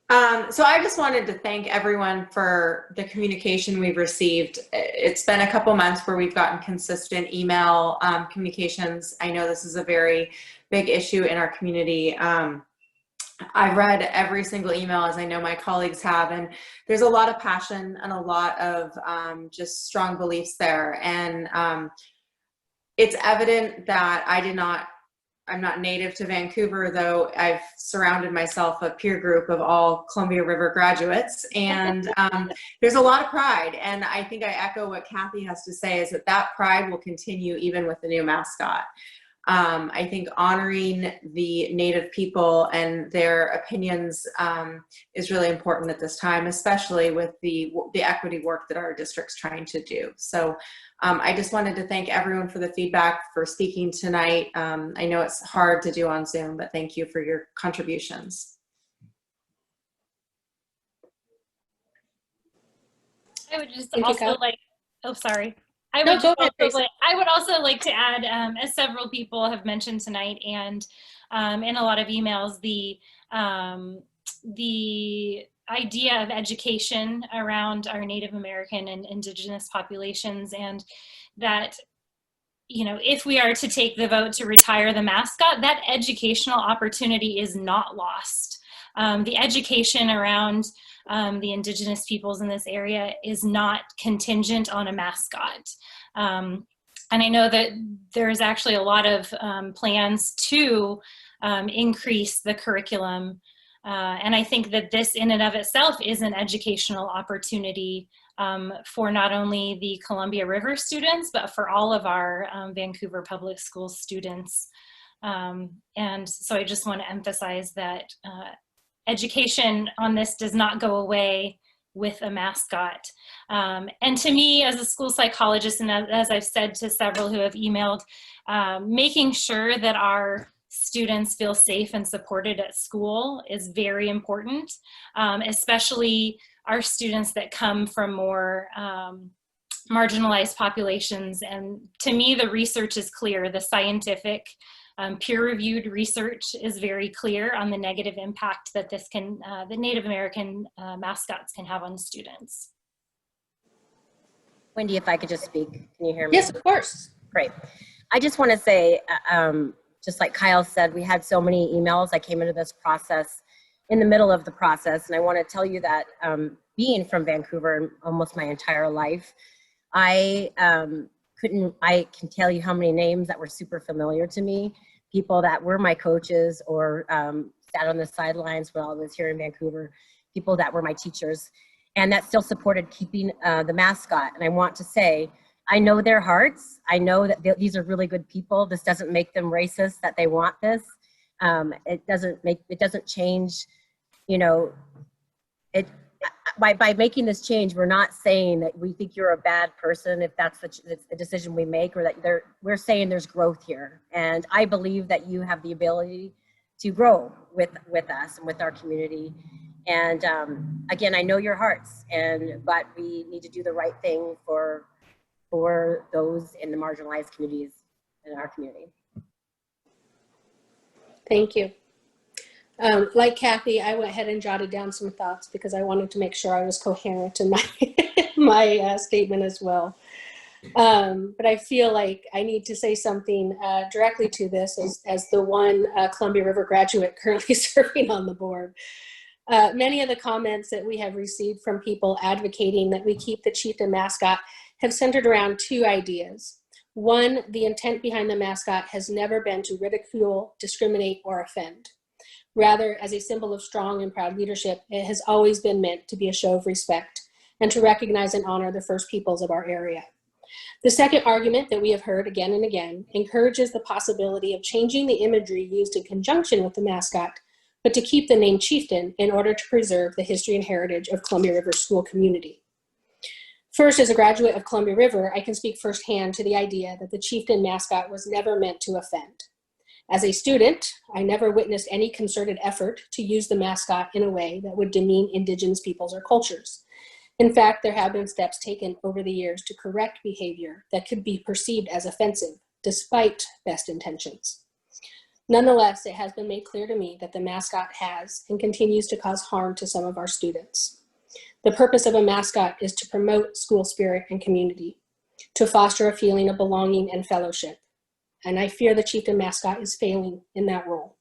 So I just wanted to thank everyone for the communication we've received. It's been a couple months where we've gotten consistent email communications. I know this is a very big issue in our community. I've read every single email, as I know my colleagues have, and there's a lot of passion and a lot of just strong beliefs there. And it's evident that I'm not native to Vancouver, though I've surrounded myself a peer group of all Columbia River graduates, and there's a lot of pride. And I think I echo what Kathy has to say, is that pride will continue even with the new mascot. I think honoring the Native people and their opinions is really important at this time, especially with the equity work that our district's trying to do. So I just wanted to thank everyone for the feedback, for speaking tonight. I know it's hard to do on Zoom, but thank you for your contributions. I would just Thank also you, like, oh, sorry. I No, would, go ahead, I would also like to add, as several people have mentioned tonight and in a lot of emails, the idea of education around our Native American and Indigenous populations, and that, you know, if we are to take the vote to retire the mascot, that educational opportunity is not lost. The education around the Indigenous peoples in this area is not contingent on a mascot. And I know that there's actually a lot of plans to increase the curriculum. And I think that this in and of itself is an educational opportunity for not only the Columbia River students, but for all of our Vancouver Public Schools students. And so I just want to emphasize that education on this does not go away with a mascot. And to me, as a school psychologist, and as I've said to several who have emailed, making sure that our students feel safe and supported at school is very important, especially our students that come from more marginalized populations. And to me, the research is clear. The scientific peer-reviewed research is very clear on the negative impact that this can, the Native American mascots can have on students. Wendy, if I could just speak, can you hear me? Yes, of course. Great. I just want to say, just like Kyle said, we had so many emails. I came into this process in the middle of the process, and I want to tell you that being from Vancouver almost my entire life, I can tell you how many names that were super familiar to me, people that were my coaches or sat on the sidelines when I was here in Vancouver, people that were my teachers, and that still supported keeping the mascot. And I want to say, I know their hearts. I know that these are really good people. This doesn't make them racist that they want this. It doesn't change, you know, by making this change, we're not saying that we think you're a bad person if that's the decision we make, or that we're saying there's growth here. And I believe that you have the ability to grow with us and with our community. And again, I know your hearts, but we need to do the right thing for those in the marginalized communities in our community. Thank you. Like Kathy, I went ahead and jotted down some thoughts because I wanted to make sure I was coherent in my statement as well. But I feel like I need to say something directly to this as the one Columbia River graduate currently serving on the board. Many of the comments that we have received from people advocating that we keep the chieftain mascot have centered around two ideas. One, the intent behind the mascot has never been to ridicule, discriminate, or offend. Rather, as a symbol of strong and proud leadership, it has always been meant to be a show of respect and to recognize and honor the First Peoples of our area. The second argument that we have heard again and again encourages the possibility of changing the imagery used in conjunction with the mascot, but to keep the name chieftain in order to preserve the history and heritage of Columbia River school community. First, as a graduate of Columbia River, I can speak firsthand to the idea that the chieftain mascot was never meant to offend. As a student, I never witnessed any concerted effort to use the mascot in a way that would demean Indigenous peoples or cultures. In fact, there have been steps taken over the years to correct behavior that could be perceived as offensive, despite best intentions. Nonetheless, it has been made clear to me that the mascot has and continues to cause harm to some of our students. The purpose of a mascot is to promote school spirit and community, to foster a feeling of belonging and fellowship. And I fear the chieftain mascot is failing in that role.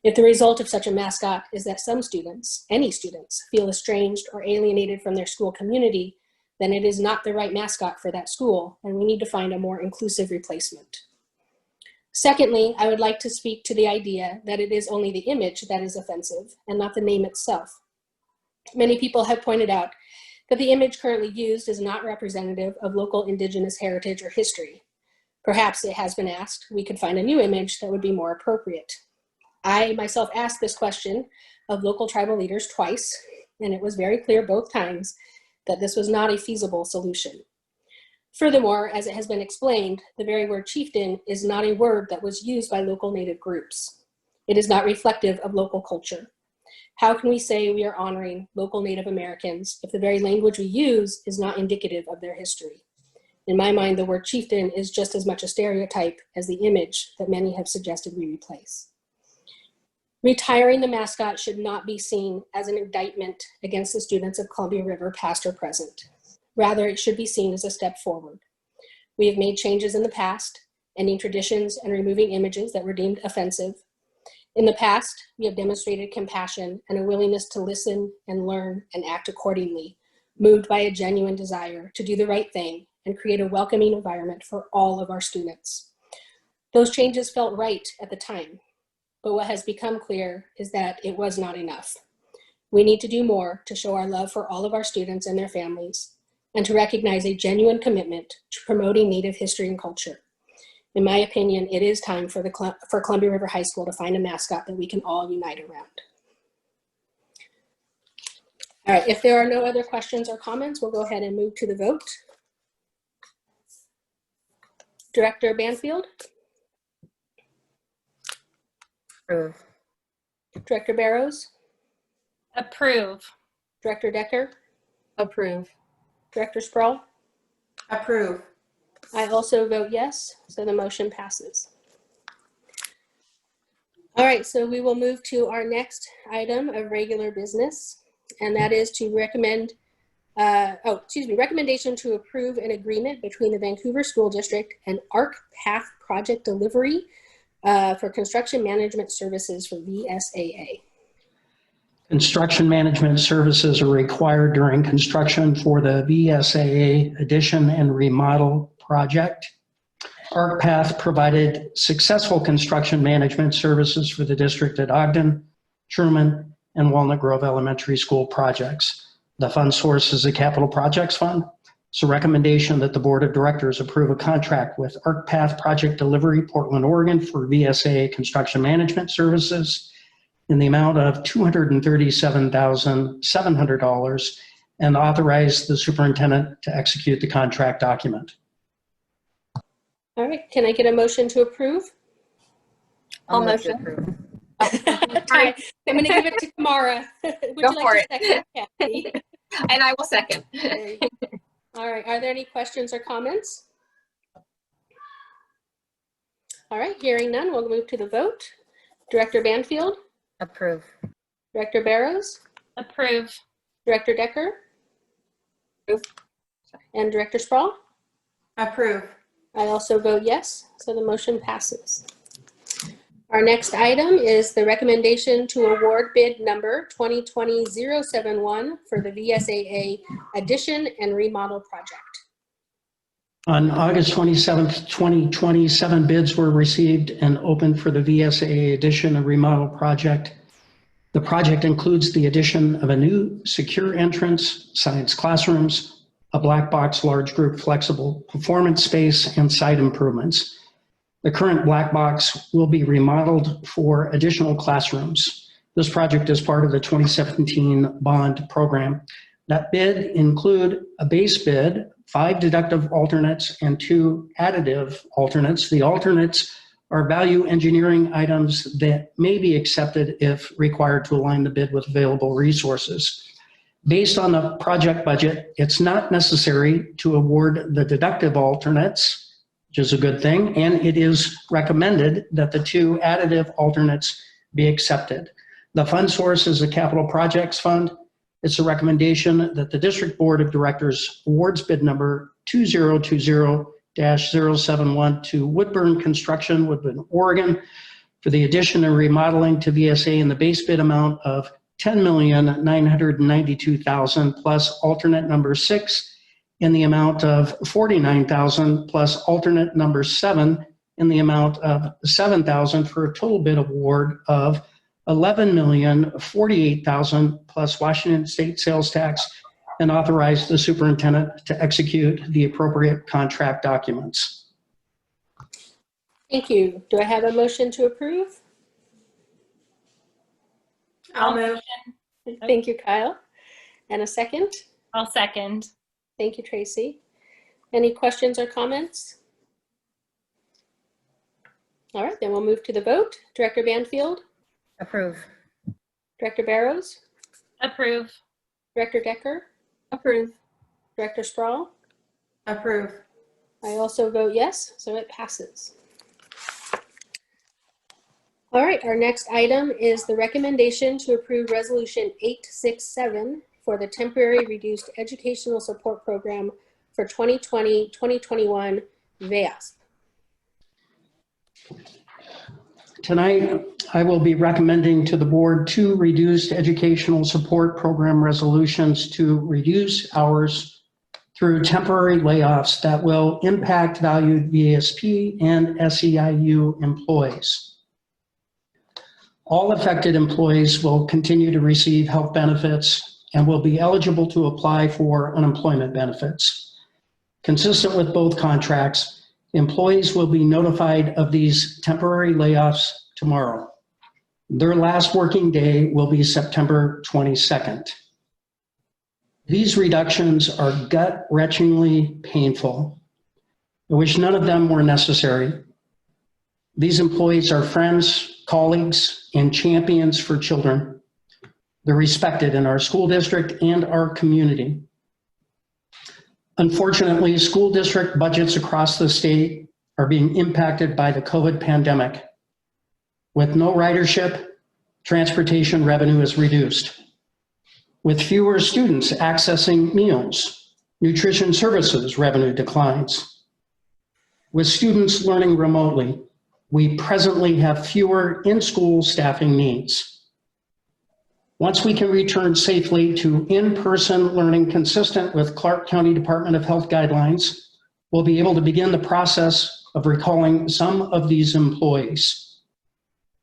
If the result of such a mascot is that some students, any students, feel estranged or alienated from their school community, then it is not the right mascot for that school, and we need to find a more inclusive replacement. Secondly, I would like to speak to the idea that it is only the image that is offensive and not the name itself. Many people have pointed out that the image currently used is not representative of local Indigenous heritage or history. Perhaps it has been asked, we could find a new image that would be more appropriate. I myself asked this question of local tribal leaders twice, and it was very clear both times that this was not a feasible solution. Furthermore, as it has been explained, the very word chieftain is not a word that was used by local Native groups. It is not reflective of local culture. How can we say we are honoring local Native Americans if the very language we use is not indicative of their history? In my mind, the word chieftain is just as much a stereotype as the image that many have suggested we replace. Retiring the mascot should not be seen as an indictment against the students of Columbia River, past or present. Rather, it should be seen as a step forward. We have made changes in the past, ending traditions and removing images that were deemed offensive. In the past, we have demonstrated compassion and a willingness to listen and learn and act accordingly, moved by a genuine desire to do the right thing and create a welcoming environment for all of our students. Those changes felt right at the time. but what has become clear is that it was not enough. We need to do more to show our love for all of our students and their families, and to recognize a genuine commitment to promoting Native history and culture. In my opinion, it is time for Columbia River High School to find a mascot that we can all unite around. All right, if there are no other questions or comments, we'll go ahead and move to the vote. Director Banfield? Approve. Director Barrows? Approve. Director Decker? Approve. Director Sproul? Approve. I also vote yes, so the motion passes. All right, so we will move to our next item of regular business, and that is to recommendation to approve an agreement between the Vancouver School District and ARC Path Project Delivery for construction management services for VSAA. Construction management services are required during construction for the VSAA addition and remodel project. ARC Path provided successful construction management services for the district at Ogden, Truman, and Walnut Grove Elementary School projects. The fund source is a capital projects fund. It's a recommendation that the board of directors approve a contract with ARC Path Project Delivery, Portland, Oregon for VSAA construction management services in the amount of $237,700 and authorize the superintendent to execute the contract document. All right, can I get a motion to approve? I'll motion. All right, I'm going to give it to Kamara. Would Go you for like it. to second, Kathy? And I will second. All right, are there any questions or comments? All right, hearing none, we'll move to the vote. Director Banfield? Approve. Director Barrows? Approve. Director Decker? Approve. And Director Sproul? Approve. I also vote yes, so the motion passes. Our next item is the recommendation to award bid number 2020-071 for the VSAA addition and remodel project. On August 27th, 2020, 7 bids were received and opened for the VSAA addition and remodel project. The project includes the addition of a new secure entrance, science classrooms, a black box large group flexible performance space, and site improvements. The current black box will be remodeled for additional classrooms. This project is part of the 2017 bond program. That bid include a base bid, 5 deductive alternates, and 2 additive alternates. The alternates are value engineering items that may be accepted if required to align the bid with available resources. Based on the project budget, it's not necessary to award the deductive alternates, which is a good thing, and it is recommended that the 2 additive alternates be accepted. The fund source is a capital projects fund. It's a recommendation that the district board of directors awards bid number 2020-071 to Woodburn Construction, Woodburn, Oregon, for the addition and remodeling to VSA in the base bid amount of $10,992,000 plus alternate number 6 in the amount of $49,000 plus alternate number 7 in the amount of $7,000 for a total bid award of $11,048,000 plus Washington State sales tax, and authorize the superintendent to execute the appropriate contract documents. Thank you. Do I have a motion to approve? I'll move. Thank you, Kyle. And a second? I'll second. Thank you, Tracy. Any questions or comments? All right, then we'll move to the vote. Director Banfield? Approve. Director Barrows? Approve. Director Decker? Approve. Director Sproul? Approve. I also vote yes, so it passes. All right, our next item is the recommendation to approve Resolution 867 for the temporary reduced educational support program for 2020-2021 VASP. Tonight, I will be recommending to the board 2 reduced educational support program resolutions to reduce hours through temporary layoffs that will impact valued VASP and SEIU employees. All affected employees will continue to receive health benefits and will be eligible to apply for unemployment benefits. Consistent with both contracts, employees will be notified of these temporary layoffs tomorrow. Their last working day will be September 22nd. These reductions are gut-wrenchingly painful. I wish none of them were necessary. These employees are friends, colleagues, and champions for children. They're respected in our school district and our community. Unfortunately, school district budgets across the state are being impacted by the COVID pandemic. With no ridership, transportation revenue is reduced. With fewer students accessing meals, nutrition services revenue declines. With students learning remotely, we presently have fewer in-school staffing needs. Once we can return safely to in-person learning consistent with Clark County Department of Health guidelines, we'll be able to begin the process of recalling some of these employees.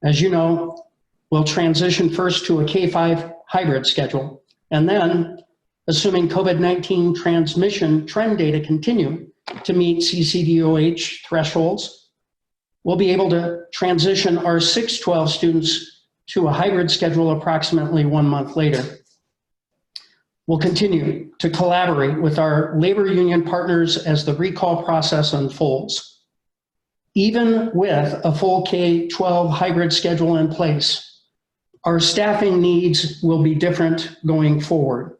As you know, we'll transition first to a K-5 hybrid schedule, and then, assuming COVID-19 transmission trend data continue to meet CCDOH thresholds, we'll be able to transition our 612 students to a hybrid schedule approximately 1 month later. We'll continue to collaborate with our labor union partners as the recall process unfolds. Even with a full K-12 hybrid schedule in place, our staffing needs will be different going forward.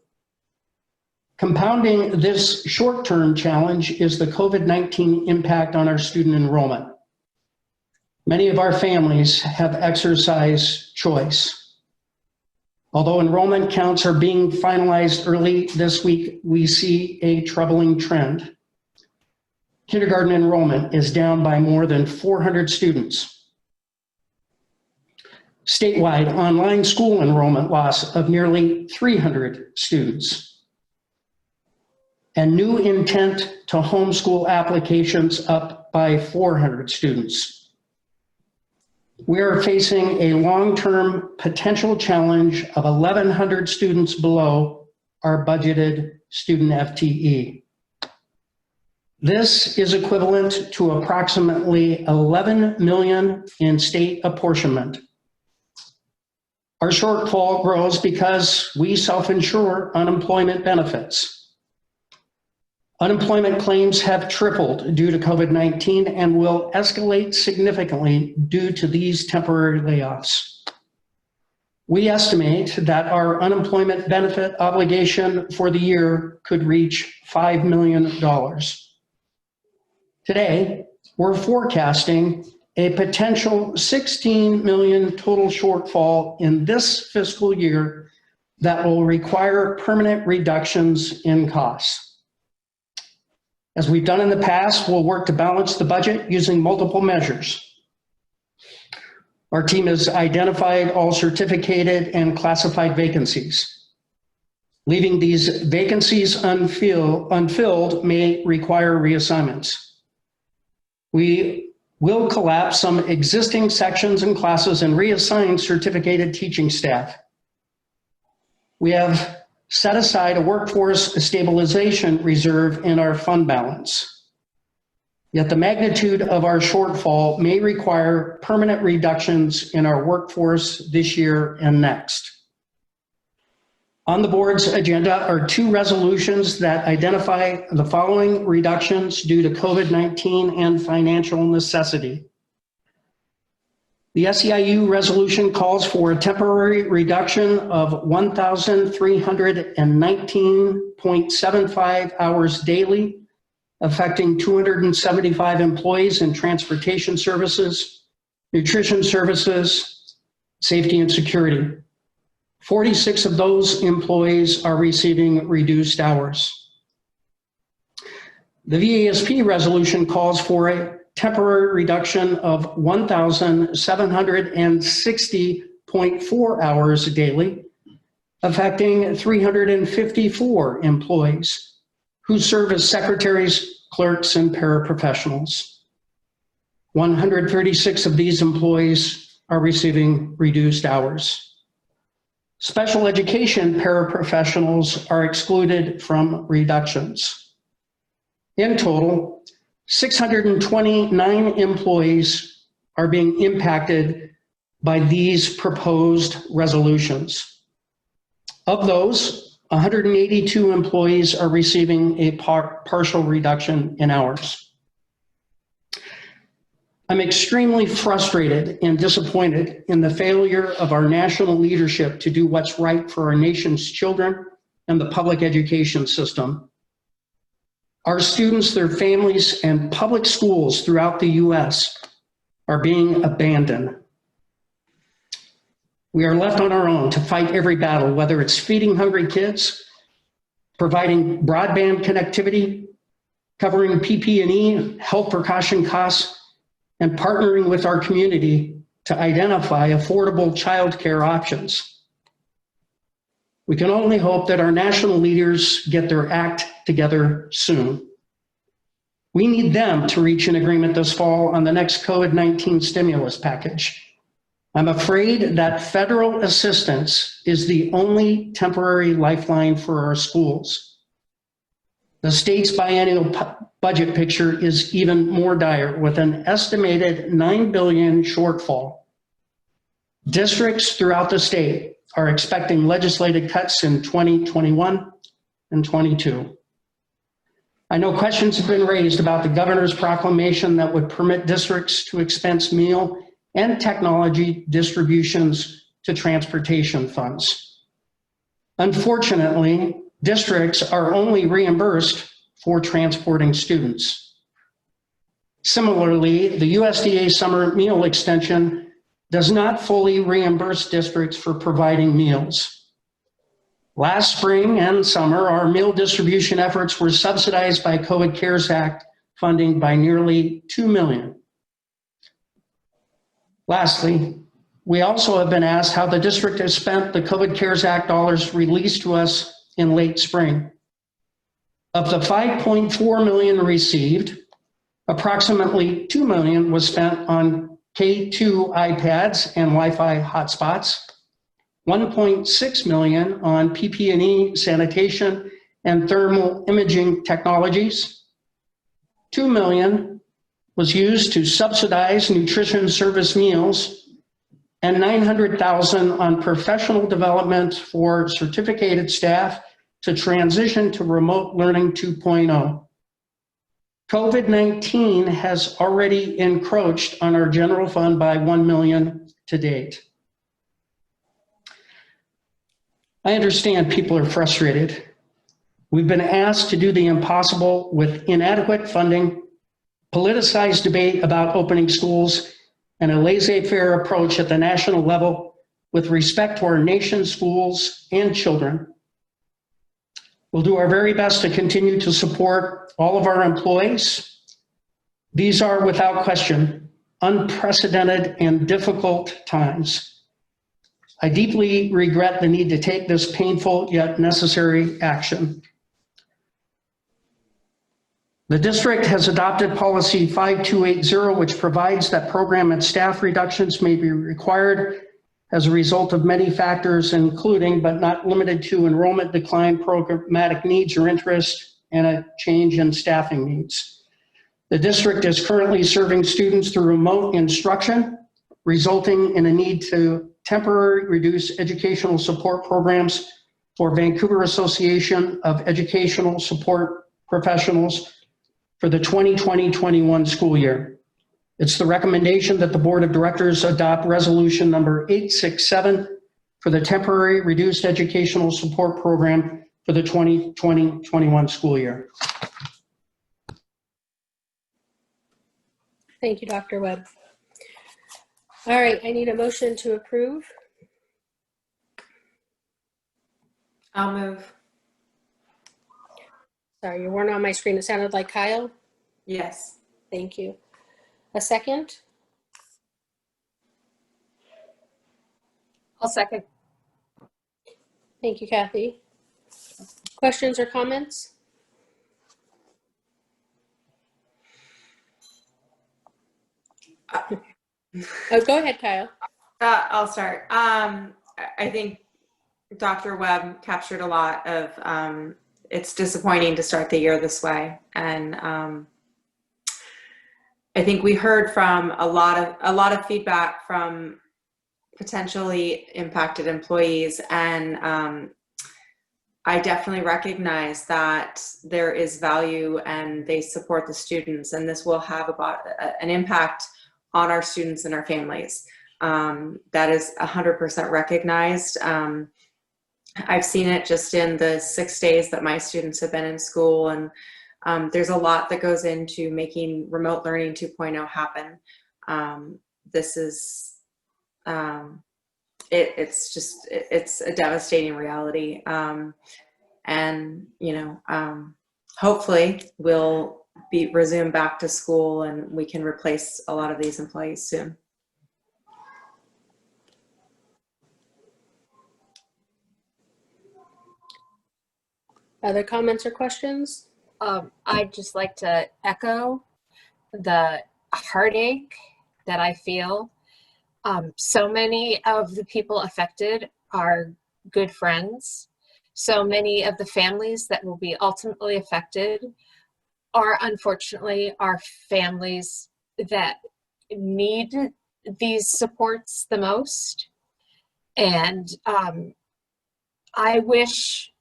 Compounding this short-term challenge is the COVID-19 impact on our student enrollment. Many of our families have exercised choice. Although enrollment counts are being finalized early this week, we see a troubling trend. Kindergarten enrollment is down by more than 400 students. Statewide online school enrollment loss of nearly 300 students. And new intent to homeschool applications up by 400 students. We are facing a long-term potential challenge of 1,100 students below our budgeted student FTE. This is equivalent to approximately 11 million in state apportionment. Our shortfall grows because we self-insure unemployment benefits. Unemployment claims have tripled due to COVID-19 and will escalate significantly due to these temporary layoffs. We estimate that our unemployment benefit obligation for the year could reach $5 million. Today, we're forecasting a potential 16 million total shortfall in this fiscal year that will require permanent reductions in costs. As we've done in the past, we'll work to balance the budget using multiple measures. Our team has identified all certificated and classified vacancies. Leaving these vacancies unfilled may require reassignments. We will collapse some existing sections and classes and reassign certificated teaching staff. We have set aside a workforce stabilization reserve in our fund balance. Yet the magnitude of our shortfall may require permanent reductions in our workforce this year and next. On the board's agenda are 2 resolutions that identify the following reductions due to COVID-19 and financial necessity. The SEIU resolution calls for a temporary reduction of 1,319.75 hours daily, affecting 275 employees in transportation services, nutrition services, safety and security. 46 of those employees are receiving reduced hours. The VASP resolution calls for a temporary reduction of 1,760.4 hours daily, affecting 354 employees who serve as secretaries, clerks, and paraprofessionals. 136 of these employees are receiving reduced hours. Special education paraprofessionals are excluded from reductions. In total, 629 employees are being impacted by these proposed resolutions. Of those, 182 employees are receiving a partial reduction in hours. I'm extremely frustrated and disappointed in the failure of our national leadership to do what's right for our nation's children and the public education system. Our students, their families, and public schools throughout the U.S. are being abandoned. We are left on our own to fight every battle, whether it's feeding hungry kids, providing broadband connectivity, covering PP&E, health precaution costs, and partnering with our community to identify affordable childcare options. We can only hope that our national leaders get their act together soon. We need them to reach an agreement this fall on the next COVID-19 stimulus package. I'm afraid that federal assistance is the only temporary lifeline for our schools. The state's biennial budget picture is even more dire, with an estimated $9 billion shortfall. Districts throughout the state are expecting legislative cuts in 2021 and 22. I know questions have been raised about the governor's proclamation that would permit districts to expense meal and technology distributions to transportation funds. Unfortunately, districts are only reimbursed for transporting students. Similarly, the USDA summer meal extension does not fully reimburse districts for providing meals. Last spring and summer, our meal distribution efforts were subsidized by COVID CARES Act funding by nearly $2 million. Lastly, we also have been asked how the district has spent the COVID CARES Act dollars released to us in late spring. Of the $5.4 million received, approximately $2 million was spent on K2 iPads and Wi-Fi hotspots, $1.6 million on PP&E sanitation and thermal imaging technologies, $2 million was used to subsidize nutrition service meals, and $900,000 on professional development for certificated staff to transition to remote learning 2.0. COVID-19 has already encroached on our general fund by $1 million to date. I understand people are frustrated. We've been asked to do the impossible with inadequate funding, politicized debate about opening schools, and a laissez-faire approach at the national level with respect to our nation's schools and children. We'll do our very best to continue to support all of our employees. These are, without question, unprecedented and difficult times. I deeply regret the need to take this painful yet necessary action. The district has adopted policy 5280, which provides that program and staff reductions may be required as a result of many factors, including but not limited to enrollment decline, programmatic needs or interest, and a change in staffing needs. The district is currently serving students through remote instruction, resulting in a need to temporarily reduce educational support programs for Vancouver Association of Educational Support Professionals for the 2020-21 school year. It's the recommendation that the Board of Directors adopt resolution number 867 for the temporary reduced educational support program for the 2020-21 school year. Thank you, Dr. Webb. All right, I need a motion to approve. I'll move. Sorry, you weren't on my screen. It sounded like Kyle. Yes. Thank you. A second? I'll second. Thank you, Kathy. Questions or comments? Oh, go ahead, Kyle. I'll start. I think Dr. Webb captured a lot of, it's disappointing to start the year this way. And I think we heard from a lot of feedback from potentially impacted employees, and I definitely recognize that there is value and they support the students, and this will have an impact on our students and our families. That is 100% recognized. I've seen it just in the 6 days that my students have been in school, and there's a lot that goes into making remote learning 2.0 happen. This is, it's a devastating reality. And, hopefully we'll be resumed back to school and we can replace a lot of these employees soon. Other comments or questions? I'd just like to echo the heartache that I feel. So many of the people affected are good friends. So many of the families that will be ultimately affected are unfortunately our families that need these supports the most. And I wish,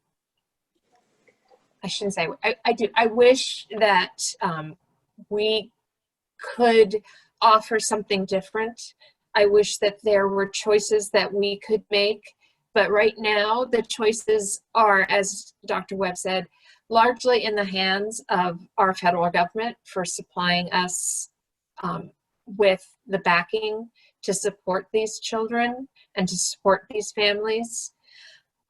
I shouldn't say, I do. I wish that we could offer something different. I wish that there were choices that we could make. But right now, the choices are, as Dr. Webb said, largely in the hands of our federal government for supplying us with the backing to support these children and to support these families.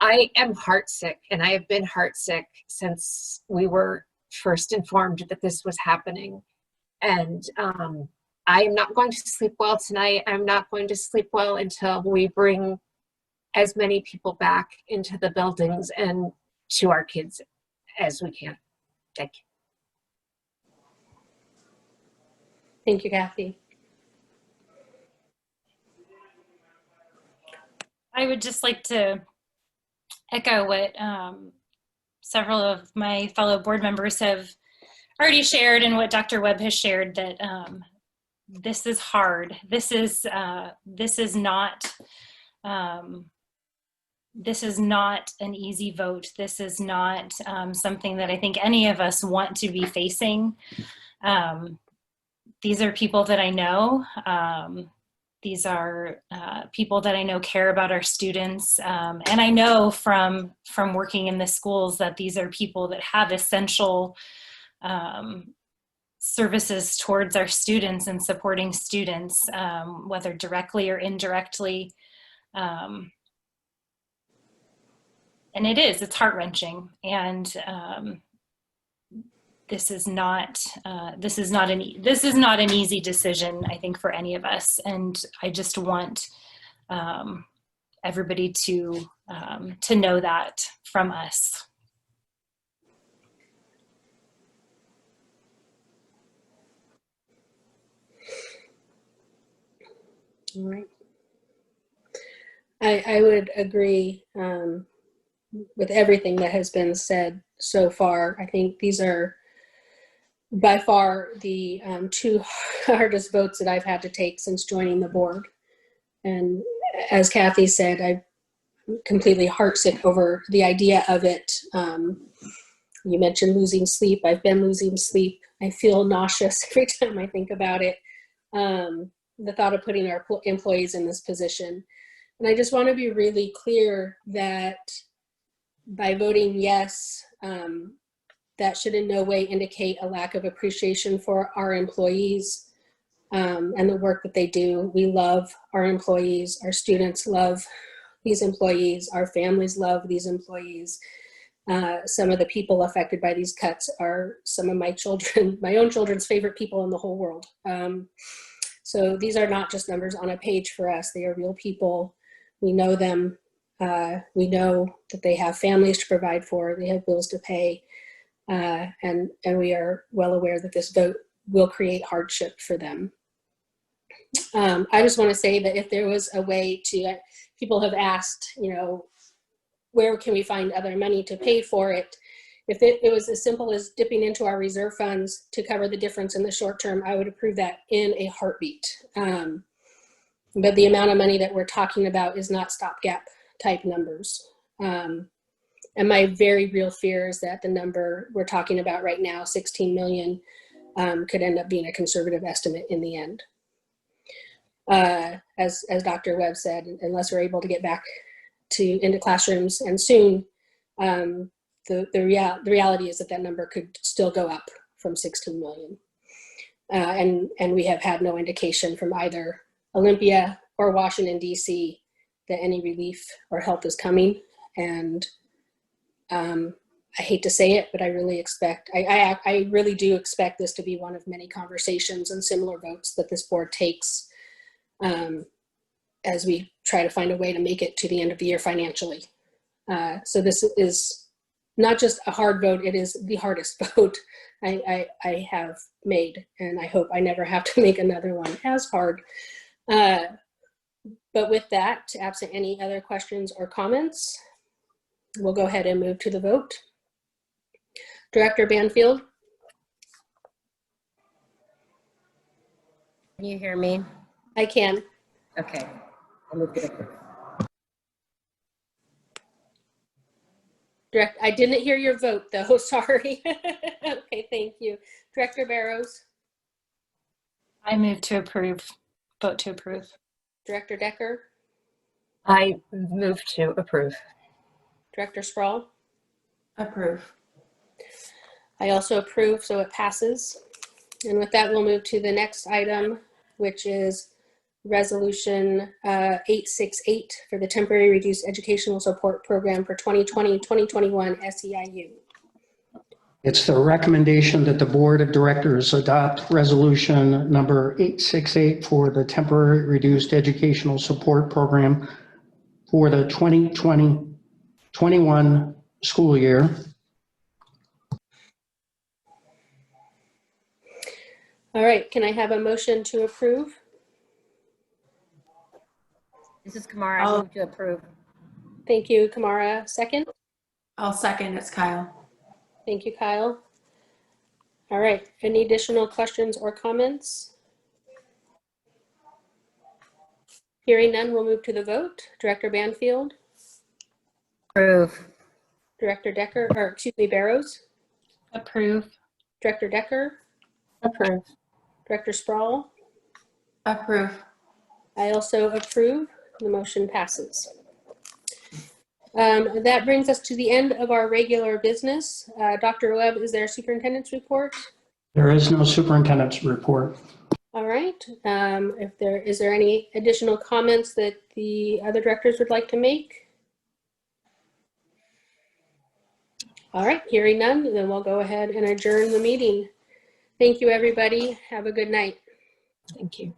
I am heartsick, and I have been heartsick since we were first informed that this was happening. And I'm not going to sleep well tonight. I'm not going to sleep well until we bring as many people back into the buildings and to our kids as we can. Thank you. Thank you, Kathy. I would just like to echo what several of my fellow board members have already shared and what Dr. Webb has shared, that this is hard. This is not an easy vote. This is not something that I think any of us want to be facing. These are people that I know. These are people that I know care about our students. And I know from working in the schools that these are people that have essential services towards our students and supporting students, whether directly or indirectly. And it's heart-wrenching. And this is not an easy decision, I think, for any of us. And I just want everybody to know that from us. All right. I would agree with everything that has been said so far. I think these are by far the two hardest votes that I've had to take since joining the board. And as Kathy said, I'm completely heartsick over the idea of it. You mentioned losing sleep. I've been losing sleep. I feel nauseous every time I think about it. The thought of putting our employees in this position. And I just want to be really clear that by voting yes, that should in no way indicate a lack of appreciation for our employees and the work that they do. We love our employees. Our students love these employees. Our families love these employees. Some of the people affected by these cuts are some of my own children's favorite people in the whole world. So these are not just numbers on a page for us. They are real people. We know them. We know that they have families to provide for. They have bills to pay. And we are well aware that this vote will create hardship for them. I just want to say that if there was a way to, people have asked, you know, where can we find other money to pay for it? If it was as simple as dipping into our reserve funds to cover the difference in the short term, I would approve that in a heartbeat. But the amount of money that we're talking about is not stopgap type numbers. And my very real fear is that the number we're talking about right now, 16 million, could end up being a conservative estimate in the end. As Dr. Webb said, unless we're able to get back into classrooms and soon, the reality is that that number could still go up from 16 million. And we have had no indication from either Olympia or Washington, D.C. that any relief or help is coming. And I hate to say it, but I really expect, I really do expect this to be one of many conversations and similar votes that this board takes as we try to find a way to make it to the end of the year financially. So this is not just a hard vote, it is the hardest vote I have made, and I hope I never have to make another one as hard. But with that, absent any other questions or comments, we'll go ahead and move to the vote. Director Banfield. Can you hear me? I can. Okay. I'll move to approve. I didn't hear your vote though, sorry. Okay, thank you. Director Barrows. I move to approve, vote to approve. Director Decker. I move to approve. Director Sproul. Approve. I also approve, so it passes. And with that, we'll move to the next item, which is Resolution 868 for the Temporary Reduced Educational Support Program for 2020-2021 SEIU. It's the recommendation that the Board of Directors adopt Resolution number 868 for the Temporary Reduced Educational Support Program for the 2020-21 school year. All right, can I have a motion to approve? This is Kamara. I move to approve. Thank you, Kamara. Second? I'll second. It's Kyle. Thank you, Kyle. All right, any additional questions or comments? Hearing none, we'll move to the vote. Director Banfield. Approve. Director Decker, or excuse me, Barrows. Approve. Director Decker. Approve. Director Sproul. Approve. I also approve. The motion passes. That brings us to the end of our regular business. Dr. Webb, is there a superintendent's report? There is no superintendent's report. All right. Is there any additional comments that the other directors would like to make? All right, hearing none, then we'll go ahead and adjourn the meeting. Thank you, everybody. Have a good night. Thank you.